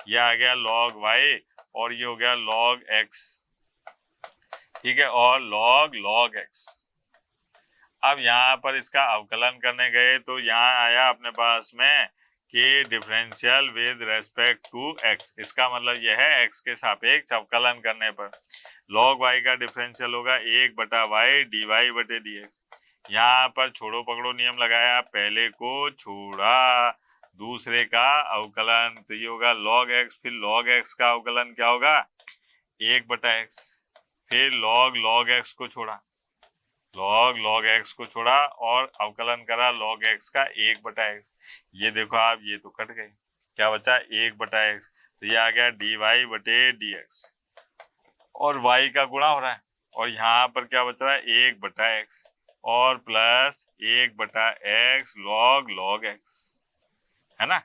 ये आ गया log y और ये हो गया log x, ठीक है, और log x। अब यहाँ पर इसका अवकलन करने गए तो यहाँ आया अपने पास में कि differential with respect to x, इसका मतलब यह है x के सापेक्ष अवकलन करने पर log y का डिफरेंशियल होगा 1/y dy बटे dx। यहाँ पर छोड़ो पकड़ो नियम लगाया, पहले को छोड़ा दूसरे का अवकलन, तो ये होगा log x, फिर log x का अवकलन क्या होगा 1/x, फिर log x को छोड़ा, log x को छोड़ा और अवकलन करा log x का 1/x। ये देखो आप, ये तो कट गए, क्या बचा 1/x, तो ये आ गया dy बटे dx और y का गुणा हो रहा है और यहाँ पर क्या बच रहा है 1/x और प्लस 1/x log x, है ना।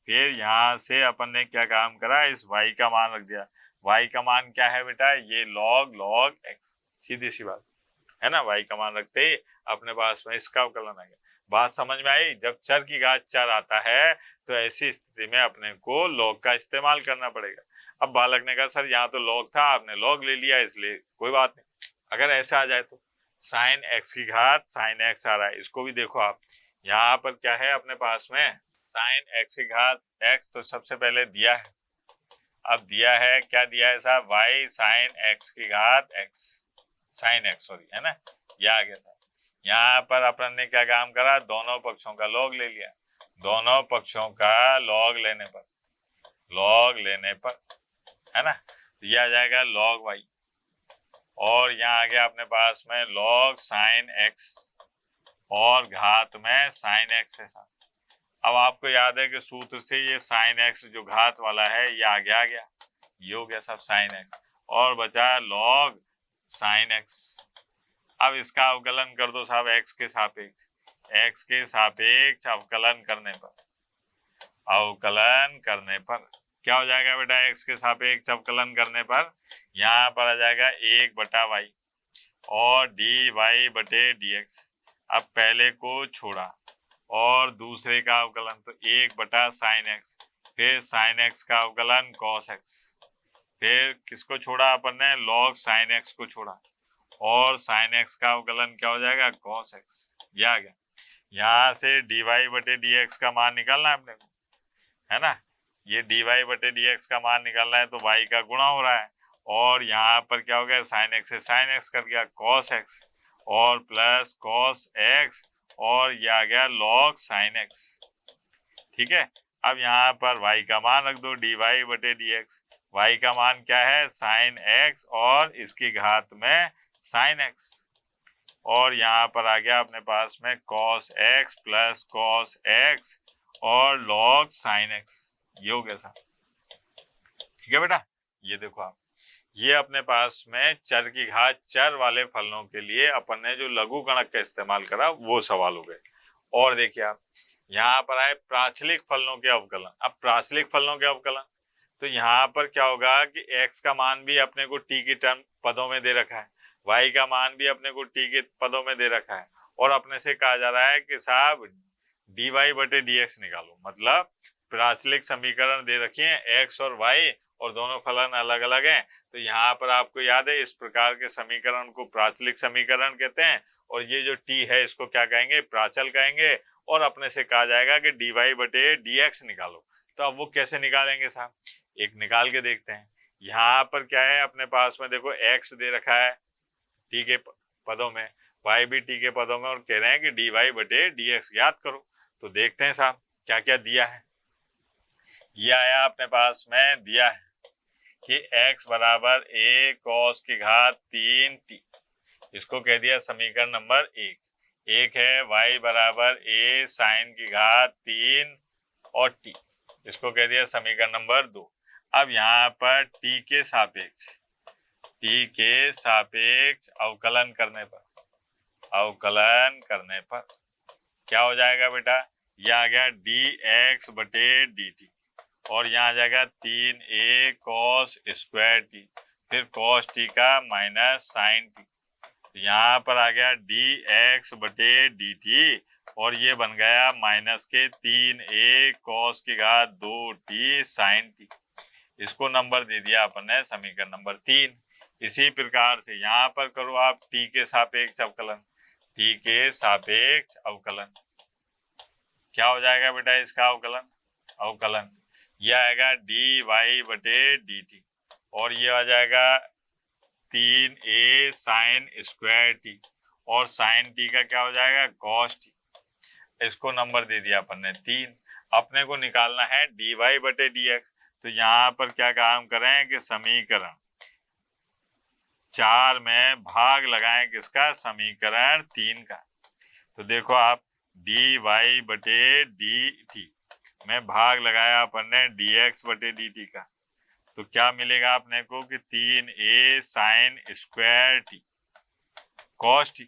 फिर यहाँ से अपन ने क्या काम करा, इस y का मान रख दिया। y का मान क्या है बेटा, ये log x, सीधी सी बात है ना। y का मान रखते ही अपने पास में इसका अवकलन आ गया। बात समझ में आई? जब चर की घात 4 आता है तो ऐसी स्थिति में अपने को log का इस्तेमाल करना पड़ेगा। अब बालक ने कहा सर यहाँ तो log था, आपने log ले लिया, इसलिए कोई बात नहीं। अगर ऐसा आ जाए तो sin x की घात sin x आ रहा है, इसको भी देखो आप, यहाँ पर क्या है अपने पास में sin x की घात x, तो सबसे पहले दिया है, अब दिया है क्या दिया है साहब, y sin x की घात x sin x, सॉरी, है ना, यह आ गया था। यहाँ पर अपन ने क्या काम करा, दोनों पक्षों का log ले लिया। दोनों पक्षों का log लेने पर है ना, तो यह आ जाएगा log y और यहाँ आ गया अपने पास में log sin x और घात में sin x है साहब। अब आपको याद है कि सूत्र से ये sin x जो घात वाला है ये आगे आ गया, ये हो गया साहब sin x और बचा log sin x। अब इसका अवकलन कर दो साहब x के सापेक्ष अवकलन करने पर क्या हो जाएगा बेटा, x के सापेक्ष अवकलन करने पर यहाँ पर आ जाएगा 1/y और dy बटे dx। अब पहले को छोड़ा और दूसरे का अवकलन, तो 1/sin x, फिर sin x का अवकलन cos x, फिर किसको छोड़ा अपन ने, log sin x को छोड़ा और sin x का अवकलन क्या हो जाएगा cos x, ये आ गया। यहाँ से dy बटे dx का मान निकालना है अपने को, है ना। ये dy बटे dx का मान निकालना है तो y का गुणा हो रहा है, और यहाँ पर क्या हो गया, sin x से sin x कर गया cos x, और प्लस cos x, और ये आ गया log sin x। ठीक है, अब यहाँ पर y का मान रख दो, dy बटे dx। y का मान क्या है, sin x, और इसकी घात में sin x, और यहाँ पर आ गया अपने पास में cos x plus cos x और log sin x। ये हो गया साहब। ठीक है बेटा, ये देखो आप, ये अपने पास में चर की घात चर वाले फलनों के लिए अपन ने जो लघु गणक का इस्तेमाल करा वो सवाल हो गए। और देखिए आप, यहाँ पर आए प्राचलिक फलनों के अवकलन। अब प्राचलिक फलनों के अवकलन, तो यहाँ पर क्या होगा कि x का मान भी अपने को t की टर्म पदों में दे रखा है, y का मान भी अपने को t के पदों में दे रखा है, और अपने से कहा जा रहा है कि साहब dy बटे dx निकालो। मतलब प्राचलिक समीकरण दे रखी है x और y, और दोनों फलन अलग अलग हैं। तो यहाँ पर आपको याद है, इस प्रकार के समीकरण को प्राचलिक समीकरण कहते हैं, और ये जो t है इसको क्या कहेंगे, प्राचल कहेंगे। और अपने से कहा जाएगा कि dy बटे dx निकालो। तो अब वो कैसे निकालेंगे साहब, एक निकाल के देखते हैं। यहाँ पर क्या है अपने पास में, देखो x दे रखा है t के पदों में, y भी t के पदों में, और कह रहे हैं कि dy बटे dx ज्ञात करो। तो देखते हैं साहब क्या क्या दिया है। ये आया अपने पास में, दिया है कि x बराबर a cos की घात 3t, इसको कह दिया समीकरण नंबर 1। एक है y बराबर a sin की घात 3 और t, इसको कह दिया समीकरण नंबर 2। अब यहाँ पर t के सापेक्ष अवकलन करने पर क्या हो जाएगा बेटा, यह आ गया dx बटे dt, और यहाँ आ जाएगा 3a cos स्क्वायर t, फिर cos t का माइनस sin t। यहाँ पर आ गया dx बटे dt, और ये बन गया माइनस के 3a cos की घात 2t sin t। इसको नंबर दे दिया अपन ने समीकरण नंबर 3। इसी प्रकार से यहाँ पर करो आप t के सापेक्ष अवकलन। t के सापेक्ष अवकलन क्या हो जाएगा बेटा, इसका अवकलन यह आएगा dy बटे dt, और ये आ जाएगा 3a sin स्क्वायर t, और sin t का क्या हो जाएगा, cos t। इसको नंबर दे दिया अपन ने 3। अपने को निकालना है dy बटे dx। तो यहाँ पर क्या काम करें कि समीकरण 4 में भाग लगाएं किसका, समीकरण 3 का। तो देखो आप, dy बटे dt में भाग लगाया अपन ने dx बटे dt का, तो क्या मिलेगा अपने को कि 3a sin square t cos t,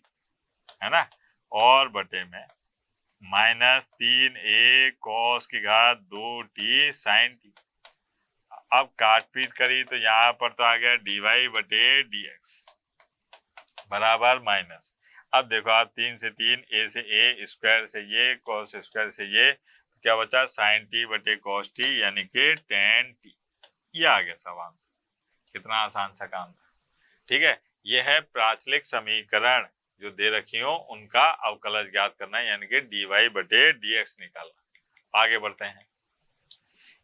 है ना, और बटे में माइनस 3a cos की घात 2t sin t। अब काट पीट करी तो यहाँ पर तो आ गया dy बटे dx बराबर माइनस। अब देखो आप, 3 से 3, a से a, स्क्वायर से ये, cos स्क्वायर से ये, तो क्या बचा sin t बटे cos t, यानी कि tan t। ये आ गया सब आंसर। कितना आसान सा काम था। ठीक है, ये है प्राचलिक समीकरण जो दे रखी हो उनका अवकलज ज्ञात करना है, यानी कि dy बटे dx निकालना। आगे बढ़ते हैं।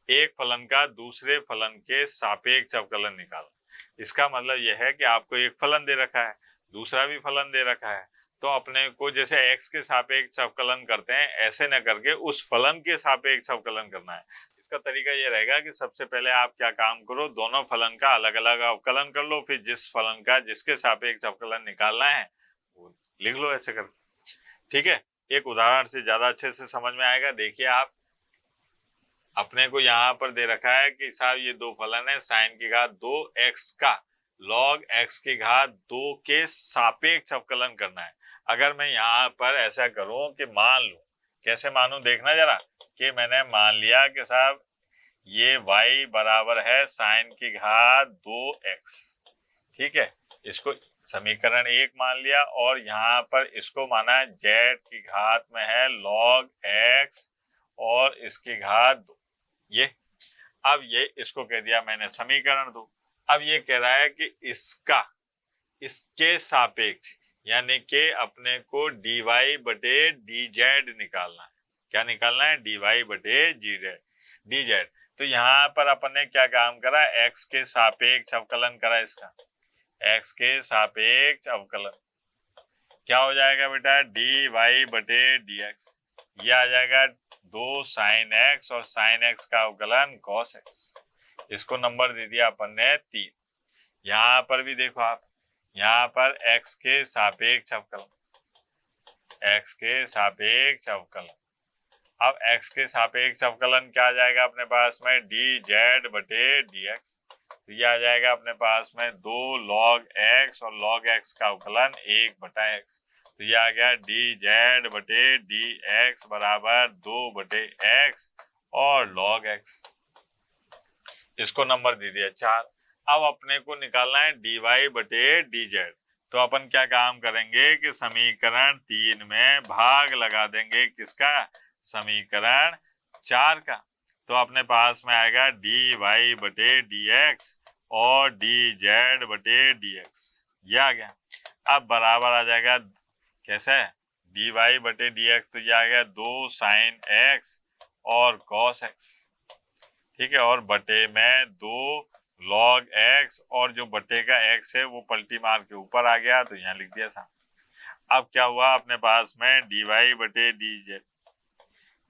एक फलन का दूसरे फलन के सापेक्ष अवकलन निकालना। इसका मतलब यह है कि आपको एक फलन दे रखा है, दूसरा भी फलन दे रखा है, तो अपने को जैसे x के सापेक्ष अवकलन करते हैं ऐसे न करके उस फलन के सापेक्ष अवकलन करना है। इसका तरीका ये रहेगा कि सबसे पहले आप क्या काम करो, दोनों फलन का अलग अलग अवकलन कर लो, फिर जिस फलन का जिसके सापेक्ष अवकलन निकालना है वो लिख लो ऐसे करके। ठीक है, एक उदाहरण से ज्यादा अच्छे से समझ में आएगा। देखिए आप, अपने को यहाँ पर दे रखा है कि साहब ये दो फलन है, साइन की घात 2x का log x की घात 2 के सापेक्ष अवकलन करना है। अगर मैं यहाँ पर ऐसा करूं कि मान लूं, कैसे मानूं देखना जरा, कि मैंने मान लिया कि साहब ये y बराबर है साइन की घात 2x। ठीक है, इसको समीकरण 1 मान लिया, और यहाँ पर इसको माना है z की घात में है log x और इसकी घात 2। ये अब ये इसको कह दिया मैंने समीकरण 2। अब ये कह रहा है कि इसके सापेक्ष, यानी कि अपने को dy बटे dz निकालना है। क्या निकालना है? dy बटे dz। तो यहाँ पर अपन ने क्या काम करा? x के सापेक्ष अवकलन करा इसका। x के सापेक्ष अवकलन क्या हो जाएगा बेटा? dy बटे dx। ये आ जाएगा 2 sin x और sin x का अवकलन cos x। इसको नंबर दे दिया अपन ने 3। यहाँ पर भी देखो आप, यहाँ पर x के सापेक्ष अवकलन, x के सापेक्ष अवकलन। अब x के सापेक्ष अवकलन क्या आ जाएगा अपने पास में? dz बटे dx। तो ये आ जाएगा अपने पास में 2 log x और log x का अवकलन 1 बटा x। तो ये आ गया dz बटे dx बराबर 2 बटे x और log x। इसको नंबर दे दिया 4। अब अपने को निकालना है dy बटे dz। तो अपन क्या काम करेंगे कि समीकरण 3 में भाग लगा देंगे किसका? समीकरण 4 का। तो अपने पास में आएगा dy बटे dx और dz बटे dx। ये आ गया। अब बराबर आ जाएगा कैसे? dy बटे dx। तो ये आ गया 2 sin x और cos x। ठीक है, और बटे में 2 log x और जो बटे का x है वो पलटी मार के ऊपर आ गया, तो यहाँ लिख दिया साहब। अब क्या हुआ अपने पास में? dy बटे dz,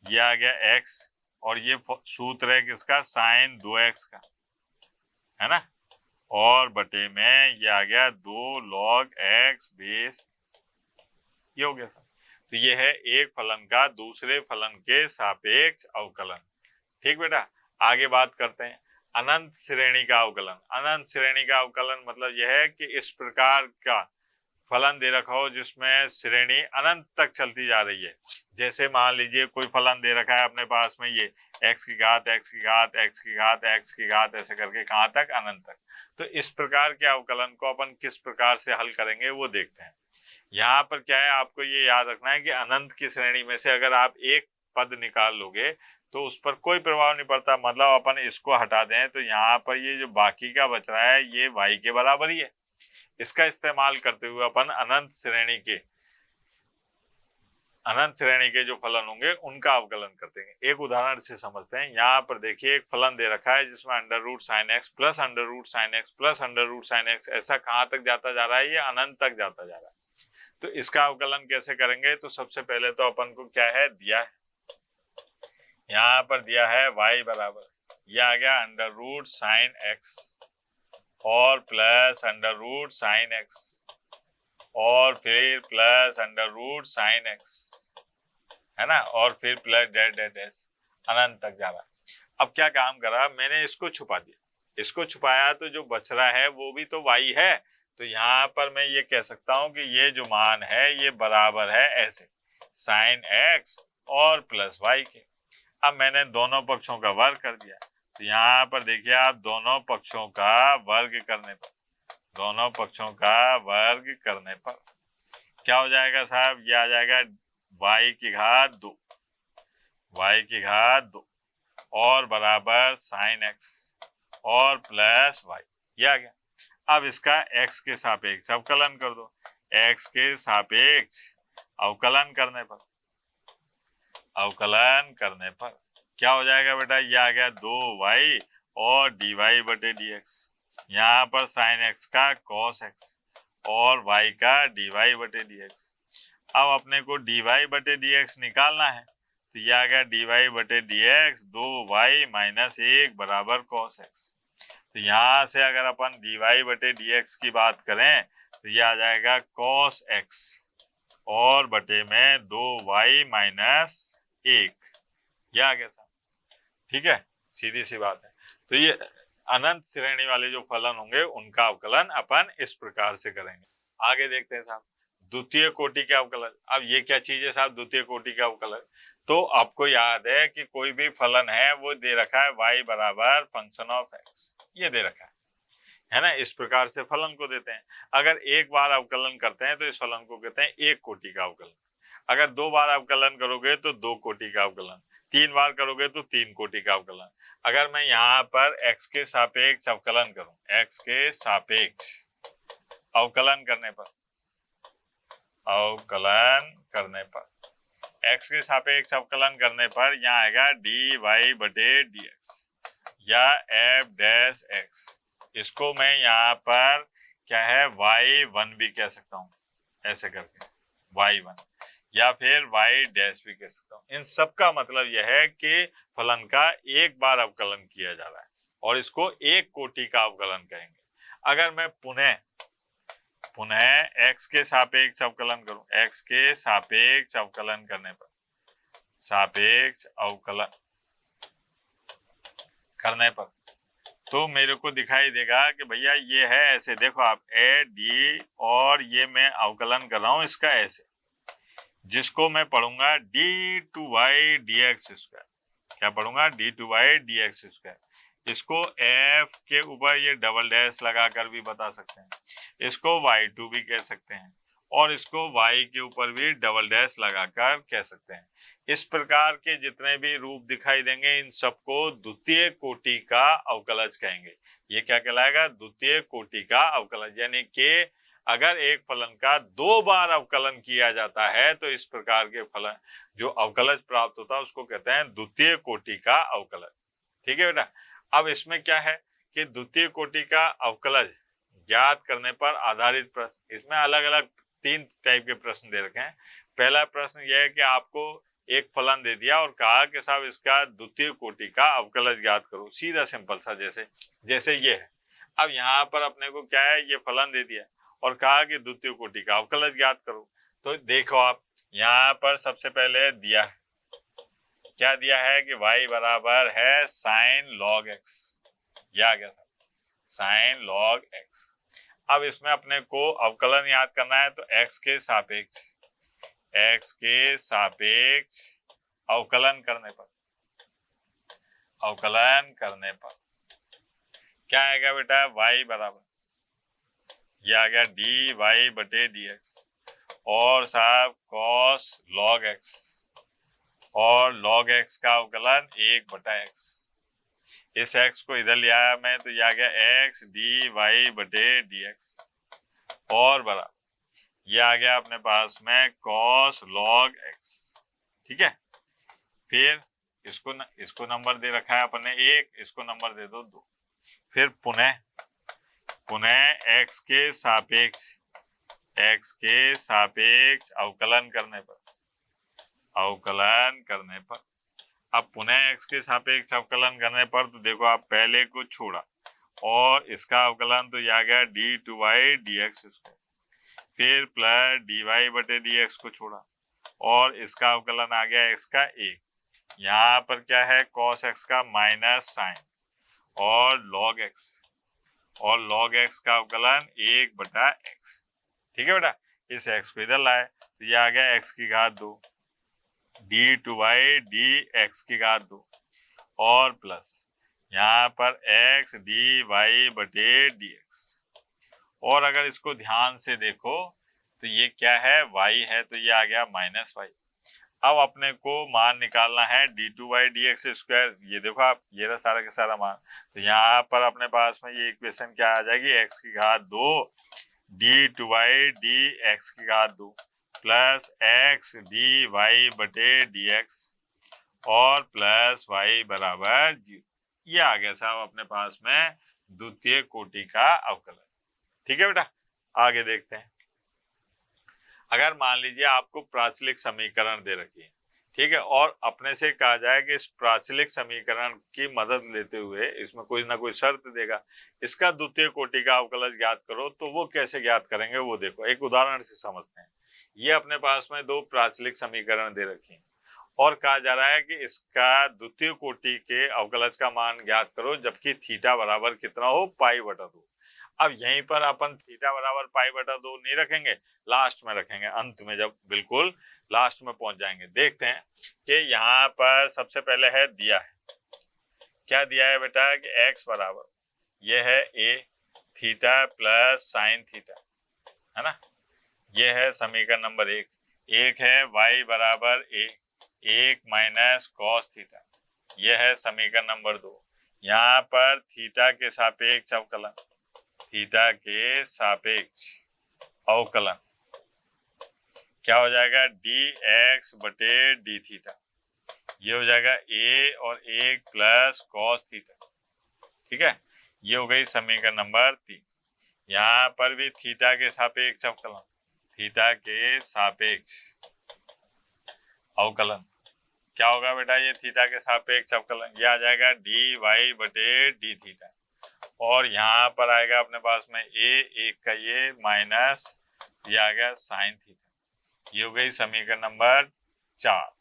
ये आ गया x और ये सूत्र है किसका? sin 2x का, है ना। और बटे में ये आ गया 2 log x बेस। ये हो गया सर। तो ये है एक फलन का दूसरे फलन के सापेक्ष अवकलन। ठीक बेटा, आगे बात करते हैं अनंत श्रेणी का अवकलन। अनंत श्रेणी का अवकलन मतलब यह है कि इस प्रकार का फलन दे रखा हो जिसमें श्रेणी अनंत तक चलती जा रही है। जैसे मान लीजिए कोई फलन दे रखा है अपने पास में, ये x की घात x की घात x की घात x की घात ऐसे करके कहाँ तक? अनंत तक। तो इस प्रकार के अवकलन को अपन किस प्रकार से हल करेंगे वो देखते हैं। यहाँ पर क्या है, आपको ये याद रखना है कि अनंत की श्रेणी में से अगर आप एक पद निकाल लोगे तो उस पर कोई प्रभाव नहीं पड़ता। मतलब अपन इसको हटा दें तो यहाँ पर ये जो बाकी का बच रहा है ये y के बराबर ही है। इसका इस्तेमाल करते हुए अपन अनंत श्रेणी के जो फलन होंगे उनका अवकलन करते हैं। एक उदाहरण से समझते हैं। यहाँ पर देखिए एक फलन दे रखा है जिसमें under root sine X plus under root sine X plus under root sine X, ऐसा कहाँ तक जाता जा रहा है? ये अनंत तक जाता जा रहा है। तो इसका अवकलन कैसे करेंगे? तो सबसे पहले तो अपन को क्या है दिया है, यहाँ पर दिया है y बराबर, ये आ गया अंडर रूट साइन एक्स और plus under root sine X और फिर plus under root sine X, है ना, और फिर प्लस डेट डेट एस, अनंत तक जा रहा है। अब क्या काम करा मैंने? इसको छुपा दिया। इसको छुपाया तो जो बच रहा है वो भी तो y है। तो यहाँ पर मैं ये कह सकता हूं कि ये जो मान है ये बराबर है ऐसे साइन x और प्लस y के। अब मैंने दोनों पक्षों का वर्ग कर दिया। तो यहाँ पर देखिए आप, दोनों पक्षों का वर्ग करने पर, दोनों पक्षों का वर्ग करने पर क्या हो जाएगा साहब? ये आ जाएगा y की घात 2, y की घात 2 और बराबर साइन x और प्लस y। ये आ गया। अब इसका x के सापेक्ष अवकलन कर दो। x के सापेक्ष अवकलन करने पर क्या हो जाएगा बेटा? ये आ गया 2y और dy बटे dx। यहाँ पर साइन x का cos x और y का dy बटे dx। अब अपने को dy बटे dx निकालना है। तो ये आ गया dy बटे dx 2y माइनस 1 बराबर cos x। तो यहाँ से अगर अपन dy बटे dx की बात करें तो ये आ जाएगा cos x और बटे में 2y माइनस 1। ये आ गया साहब। ठीक है, सीधी सी बात है। तो ये अनंत श्रेणी वाले जो फलन होंगे उनका अवकलन अपन इस प्रकार से करेंगे। आगे देखते हैं साहब द्वितीय कोटि का अवकलन। अब ये क्या चीज है साहब? द्वितीय कोटि का अवकलन। तो आपको याद है कि कोई भी फलन है वो दे रखा है y बराबर फंक्शन ऑफ x, ये दे रखा है ना। इस प्रकार से फलन को देते हैं। अगर एक बार अवकलन करते हैं तो इस फलन को कहते हैं एक कोटि का अवकलन। अगर 2 बार अवकलन करोगे तो 2 कोटि का अवकलन, 3 बार करोगे तो 3 कोटि का अवकलन। अगर मैं यहाँ पर x के सापेक्ष अवकलन करूं, x के सापेक्ष अवकलन करने पर अवकलन करने पर, x के सापेक्ष अवकलन करने पर यहाँ आएगा dy बटे dx या f डैश x। इसको मैं यहाँ पर क्या है y1 भी कह सकता हूँ, ऐसे करके y1, या फिर y डैश भी कह सकता हूँ। इन सब का मतलब यह है कि फलन का एक बार अवकलन किया जा रहा है और इसको एक कोटि का अवकलन कहेंगे। अगर मैं पुनः x के सापेक्ष अवकलन करूं, x के सापेक्ष अवकलन करने पर, सापेक्ष अवकलन करने पर तो मेरे को दिखाई देगा कि भैया ये है ऐसे, देखो आप ए डी, और ये मैं अवकलन कर रहा हूं इसका ऐसे, जिसको मैं पढ़ूंगा D two Y D X square. क्या पढ़ूंगा? D two Y D X square. इसको f के ऊपर ये डबल डैश लगाकर भी बता सकते हैं, इसको y2 भी कह सकते हैं, और इसको y के ऊपर भी डबल डैश लगाकर कह सकते हैं। इस प्रकार के जितने भी रूप दिखाई देंगे इन सबको द्वितीय कोटि का अवकलज कहेंगे। ये क्या कहलाएगा? द्वितीय कोटि का अवकलज। यानी कि अगर एक फलन का दो बार अवकलन किया जाता है तो इस प्रकार के फलन जो अवकलज प्राप्त होता है उसको कहते हैं द्वितीय कोटि का अवकलज। ठीक है बेटा। अब इसमें क्या है कि द्वितीय कोटि का अवकलज ज्ञात करने पर आधारित प्रश्न, इसमें अलग अलग 3 टाइप के प्रश्न दे रखे हैं। पहला प्रश्न यह है कि आपको एक फलन दे दिया और कहा कि साहब इसका द्वितीय कोटि का अवकलज ज्ञात करो, सीधा सिंपल सा, जैसे ये है। अब यहाँ पर अपने को क्या है, ये फलन दे दिया और कहा कि द्वितीय कोटि का अवकलज ज्ञात करो। तो देखो आप यहाँ पर सबसे पहले दिया है, क्या दिया है कि y बराबर है साइन लॉग x, या क्या था साइन लॉग x। अब इसमें अपने को अवकलन याद करना है तो x के सापेक्ष अवकलन करने पर क्या आएगा बेटा? y बराबर ये आ गया dy बटे dx और साहब cos log x, और log x का अवकलन 1 बटा x। इस x को इधर ले आया मैं तो ये आ गया x dy बटे dx और बराबर ये आ गया अपने पास में cos log x। ठीक है। फिर इसको नंबर दे रखा है अपने 1, इसको नंबर दे दो 2। फिर पुनः x के सापेक्ष अवकलन करने पर अब पुनः x के सापेक्ष अवकलन करने पर तो देखो आप पहले को छोड़ा और इसका अवकलन तो ये आ गया D two Y D X square, फिर प्लस डी वाई बटे डी एक्स को छोड़ा और इसका अवकलन आ गया x का 1। यहाँ पर क्या है cos x का माइनस साइन और log x का अवकलन 1 बटा x। ठीक है बेटा। इस x को इधर लाए तो ये आ गया x की घात 2 D two Y D X की घात 2 और प्लस यहाँ पर x डी वाई बटे डी एक्स। और अगर इसको ध्यान से देखो तो ये क्या है y है तो ये आ गया माइनस वाई। अब अपने को मान निकालना है D two Y D X square. ये देखो आप ये रहा सारा का सारा मान। तो यहाँ पर अपने पास में ये इक्वेशन क्या आ जाएगी, x की घात 2 D two Y D X की घात 2 प्लस x डी वाई बटे डी एक्स और प्लस y बराबर 0। ये आ गया साहब अपने पास में द्वितीय कोटि का अवकलन। ठीक है बेटा। आगे देखते हैं। अगर मान लीजिए आपको प्राचलिक समीकरण दे रखी है, ठीक है, और अपने से कहा जाए कि इस प्राचलिक समीकरण की मदद लेते हुए इसमें कोई ना कोई शर्त देगा, इसका द्वितीय कोटि का अवकलज ज्ञात करो, तो वो कैसे ज्ञात करेंगे वो देखो, एक उदाहरण से समझते हैं। ये अपने पास में 2 प्राचलिक समीकरण दे रखी हैं और कहा जा रहा है कि इसका द्वितीय कोटि के अवकलज का मान ज्ञात करो जबकि थीटा बराबर कितना हो, पाई बटा 2। अब यहीं पर अपन थीटा बराबर पाई बटा 2 नहीं रखेंगे, लास्ट में रखेंगे, अंत में जब बिल्कुल लास्ट में पहुंच जाएंगे। देखते हैं कि यहाँ पर सबसे पहले है दिया है, क्या दिया है बेटा कि x बराबर ये है a theta plus sine theta, है ना। ये है समीकरण नंबर 1। एक है y बराबर a 1 माइनस कॉस थीटा, ये है समीकरण नंबर 2। यहाँ पर थीटा के सापेक्ष अवकलन क्या हो जाएगा डी एक्स बटे डी थीटा, ये हो जाएगा ए और 1 प्लस कॉस थीटा। ठीक है, ये हो गई समीकरण नंबर 3। यहाँ पर भी थीटा के सापेक्ष अवकलन, थीटा के सापेक्ष अवकलन क्या होगा बेटा, ये थीटा के सापेक्ष अवकलन ये आ जाएगा डी वाई बटे डी थीटा, और यहाँ पर आएगा अपने पास में ए 1 का ये माइनस ये आ गया साइन थीटा। ये हो गई समीकरण नंबर 4।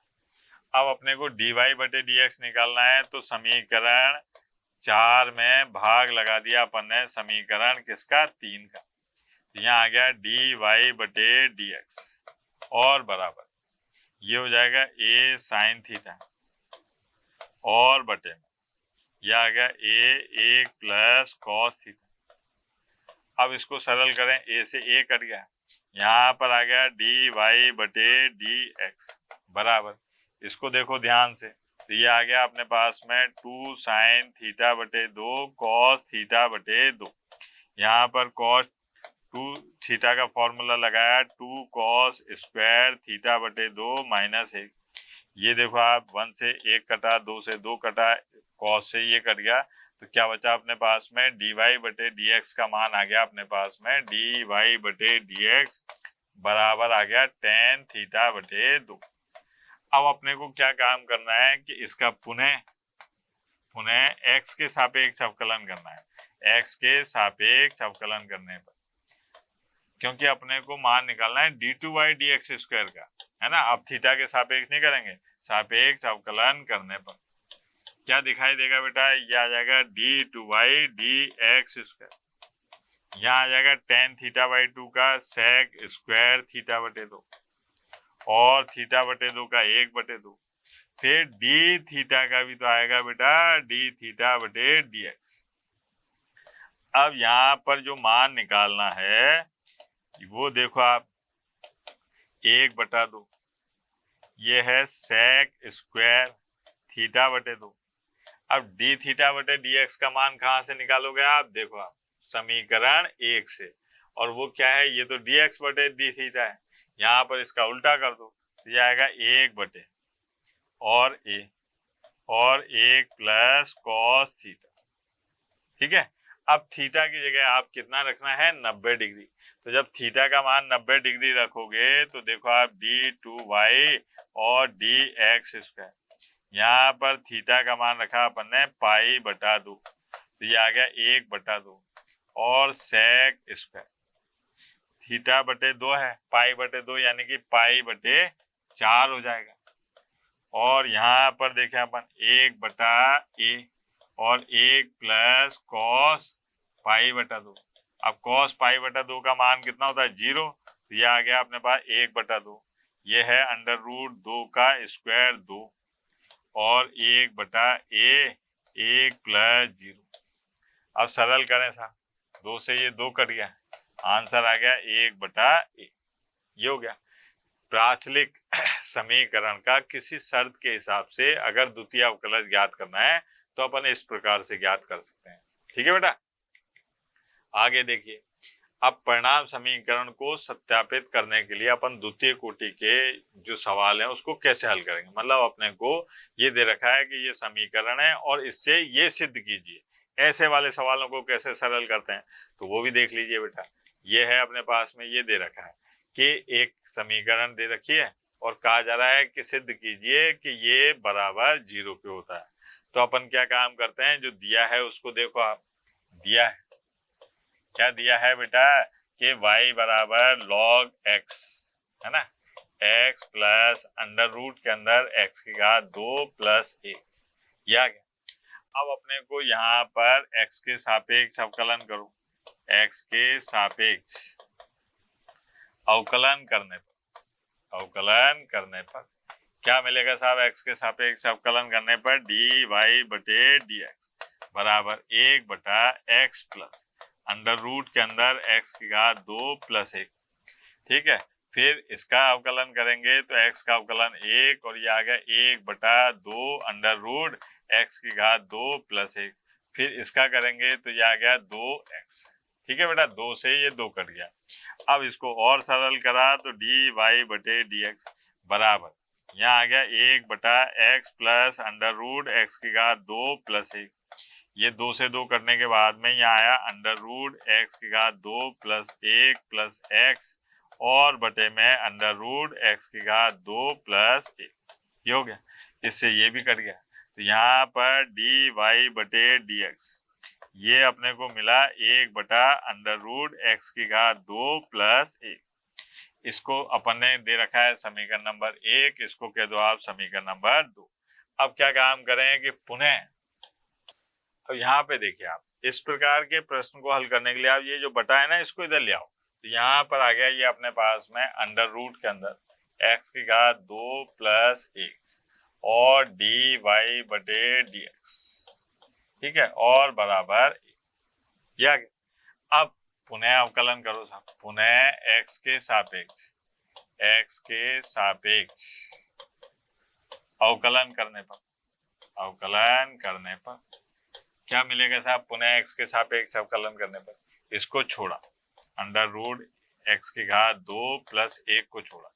अब अपने को डी वाई बटे डी एक्स निकालना है, तो समीकरण 4 में भाग लगा दिया अपन ने समीकरण किसका 3 का, तो यहाँ आ गया डी वाई बटे डी एक्स और बराबर ये हो जाएगा ए साइन थीटा और बटे में ये आ गया ए 1 प्लस कॉस थीटा। अब इसको सरल करें, ए से ए कट गया, यहाँ पर आ गया डी वाई बटे डी एक्स बराबर, इसको देखो ध्यान से, तो ये आ गया अपने पास में 2 साइन थीटा बटे 2 कॉस थीटा बटे 2। यहाँ पर कॉस 2 थीटा का फॉर्मूला लगाया 2 कॉस स्क्वायर थीटा बटे 2 माइनस 1। ये देखो आप 1 से 1 कटा, 2 से 2 कटा, कॉस से ये कट गया, तो क्या बचा अपने पास में डी वाई बटे डी एक्स का मान आ गया अपने पास में डी वाई बटे डी एक्स बराबर आ गया tan थीटा बटे 2। अब अपने को क्या काम करना है कि इसका पुनः x के सापेक्ष अवकलन करना है, x के सापेक्ष अवकलन करने पर, क्योंकि अपने को मान निकालना है d2y dx स्क्वायर का, है ना। अब थीटा के सापेक्ष नहीं करेंगे, सापेक्ष अवकलन करने पर क्या दिखाई देगा बेटा, ये आ जाएगा d2y dx स्क्वायर, यहाँ आ जाएगा tan थीटा बाई 2 का sec स्क्वायर थीटा बटे 2 और थीटा बटे 2 का 1 बटे 2, फिर डी थीटा का भी तो आएगा बेटा डी थीटा बटे डी एक्स। अब यहाँ पर जो मान निकालना है वो देखो आप 1 बटा 2, ये है sec स्क्वायर थीटा बटे 2। अब डी थीटा बटे डी एक्स का मान कहाँ से निकालोगे आप, देखो आप समीकरण 1 से, और वो क्या है, ये तो डी एक्स बटे डी थीटा है, यहाँ पर इसका उल्टा कर दो, तो ये आएगा 1 बटे और a और 1 प्लस कॉस थीटा। ठीक है, अब थीटा की जगह आप कितना रखना है 90 डिग्री, तो जब थीटा का मान 90 डिग्री रखोगे तो देखो आप d2y और dx स्क्वायर, यहाँ पर थीटा का मान रखा अपन ने पाई बटा 2, तो ये आ गया 1 बटा 2 और sec स्क्वायर थीटा बटे 2 है, पाई बटे 2 यानी कि पाई बटे 4 हो जाएगा, और यहाँ पर देखें अपन 1 बटा a और 1 प्लस कॉस पाई बटा 2। अब कॉस पाई बटा 2 का मान कितना होता है 0, तो ये आ गया अपने पास 1 बटा 2, ये है अंडर रूट 2 का स्क्वायर 2 और 1 बटा a 1 प्लस 0। अब सरल करें साहब, 2 से ये 2 कट गया, आंसर आ गया 1 बटा a। ये हो गया प्राचलिक समीकरण का किसी शर्त के हिसाब से अगर द्वितीय अवकलज ज्ञात करना है तो अपन इस प्रकार से ज्ञात कर सकते हैं। ठीक है बेटा, आगे देखिए, अब परिणाम समीकरण को सत्यापित करने के लिए अपन द्वितीय कोटि के जो सवाल हैं उसको कैसे हल करेंगे। मतलब अपने को ये दे रखा है कि ये समीकरण है और इससे ये सिद्ध कीजिए, ऐसे वाले सवालों को कैसे सरल करते हैं तो वो भी देख लीजिए बेटा। ये है अपने पास में, ये दे रखा है कि एक समीकरण दे रखी है और कहा जा रहा है कि सिद्ध कीजिए कि ये बराबर 0 पे होता है। तो अपन क्या काम करते हैं, जो दिया है उसको देखो आप, दिया है क्या दिया है बेटा कि y बराबर log x, है ना, x प्लस अंडर रूट के अंदर x की घात 2 प्लस 1, ये आ गया। अब अपने को यहाँ पर x के सापेक्ष अवकलन करो, x के सापेक्ष अवकलन करने पर क्या मिलेगा साहब, x के सापेक्ष अवकलन करने पर dy बटे dx बराबर 1 बटा x प्लस अंडर रूट के अंदर x की घात 2 प्लस 1। ठीक है, फिर इसका अवकलन करेंगे तो x का अवकलन 1 और ये आ गया 1 बटा 2 अंडर रूट x की घात 2 प्लस 1। फिर इसका करेंगे तो ये आ गया 2x। ठीक है बेटा, 2 से ये 2 कट गया। अब इसको और सरल करा तो डी वाई बटे डी एक्स बराबर, यहाँ आ गया 1 बटा X plus under root X की घात 2 प्लस 1। ये 2 से 2 करने के बाद में यहाँ आया अंडर रूट एक्स की घात 2 प्लस 1 प्लस एक्स और बटे में अंडर रूट एक्स की घात 2 प्लस 1। ये हो गया, इससे ये भी कट गया। तो यहाँ पर डी वाई बटे डी एक्स ये अपने को मिला 1 बटा अंडर रूट एक्स की घात 2 प्लस 1। इसको अपन ने दे रखा है समीकरण नंबर 1, इसको कह दो आप समीकरण नंबर 2। अब क्या काम करें कि पुनः, अब यहाँ पे देखिए आप इस प्रकार के प्रश्न को हल करने के लिए आप ये जो बटा है ना इसको इधर ले आओ। तो यहाँ पर आ गया ये अपने पास में अंडर रूट के अंदर एक्स की घात 2 प्लस 1 और डी वाई बटे डी एक्स, ठीक है, और बराबर ये आ गया। अब पुनः अवकलन करो साहब, पुनः x के सापेक्ष अवकलन करने पर क्या मिलेगा साहब? पुनः x के सापेक्ष अवकलन करने पर इसको छोड़ा, अंडर रूट x की घात 2 प्लस 1 को छोड़ा,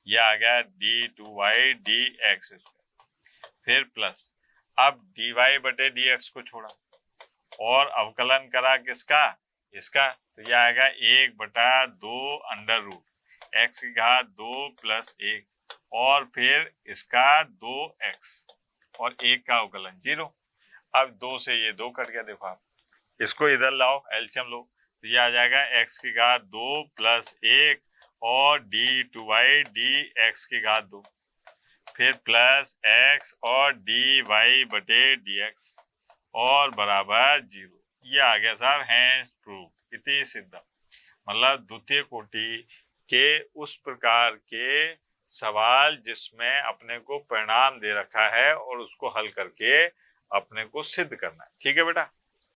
यह आ गया d2y dx स्क्वायर, फिर प्लस अब dy बटे dx को छोड़ा और अवकलन करा किसका? इसका, तो यह आएगा 1 बटा 2 अंडर रूट एक्स की घात 2 प्लस 1 और फिर इसका 2x और 1 का अवकलन 0। अब 2 से ये 2 कट गया, देखो आप इसको इधर लाओ, एलसीएम लो, तो ये आ जाएगा x की घात 2 प्लस 1 और d2y dx की घात 2, फिर प्लस x और dy बटे dx और बराबर 0। ये आ गया साहब हैंस प्रूफ इति सिद्धम, मतलब द्वितीय कोटि के उस प्रकार के सवाल जिसमें अपने को परिणाम दे रखा है और उसको हल करके अपने को सिद्ध करना है। ठीक है बेटा।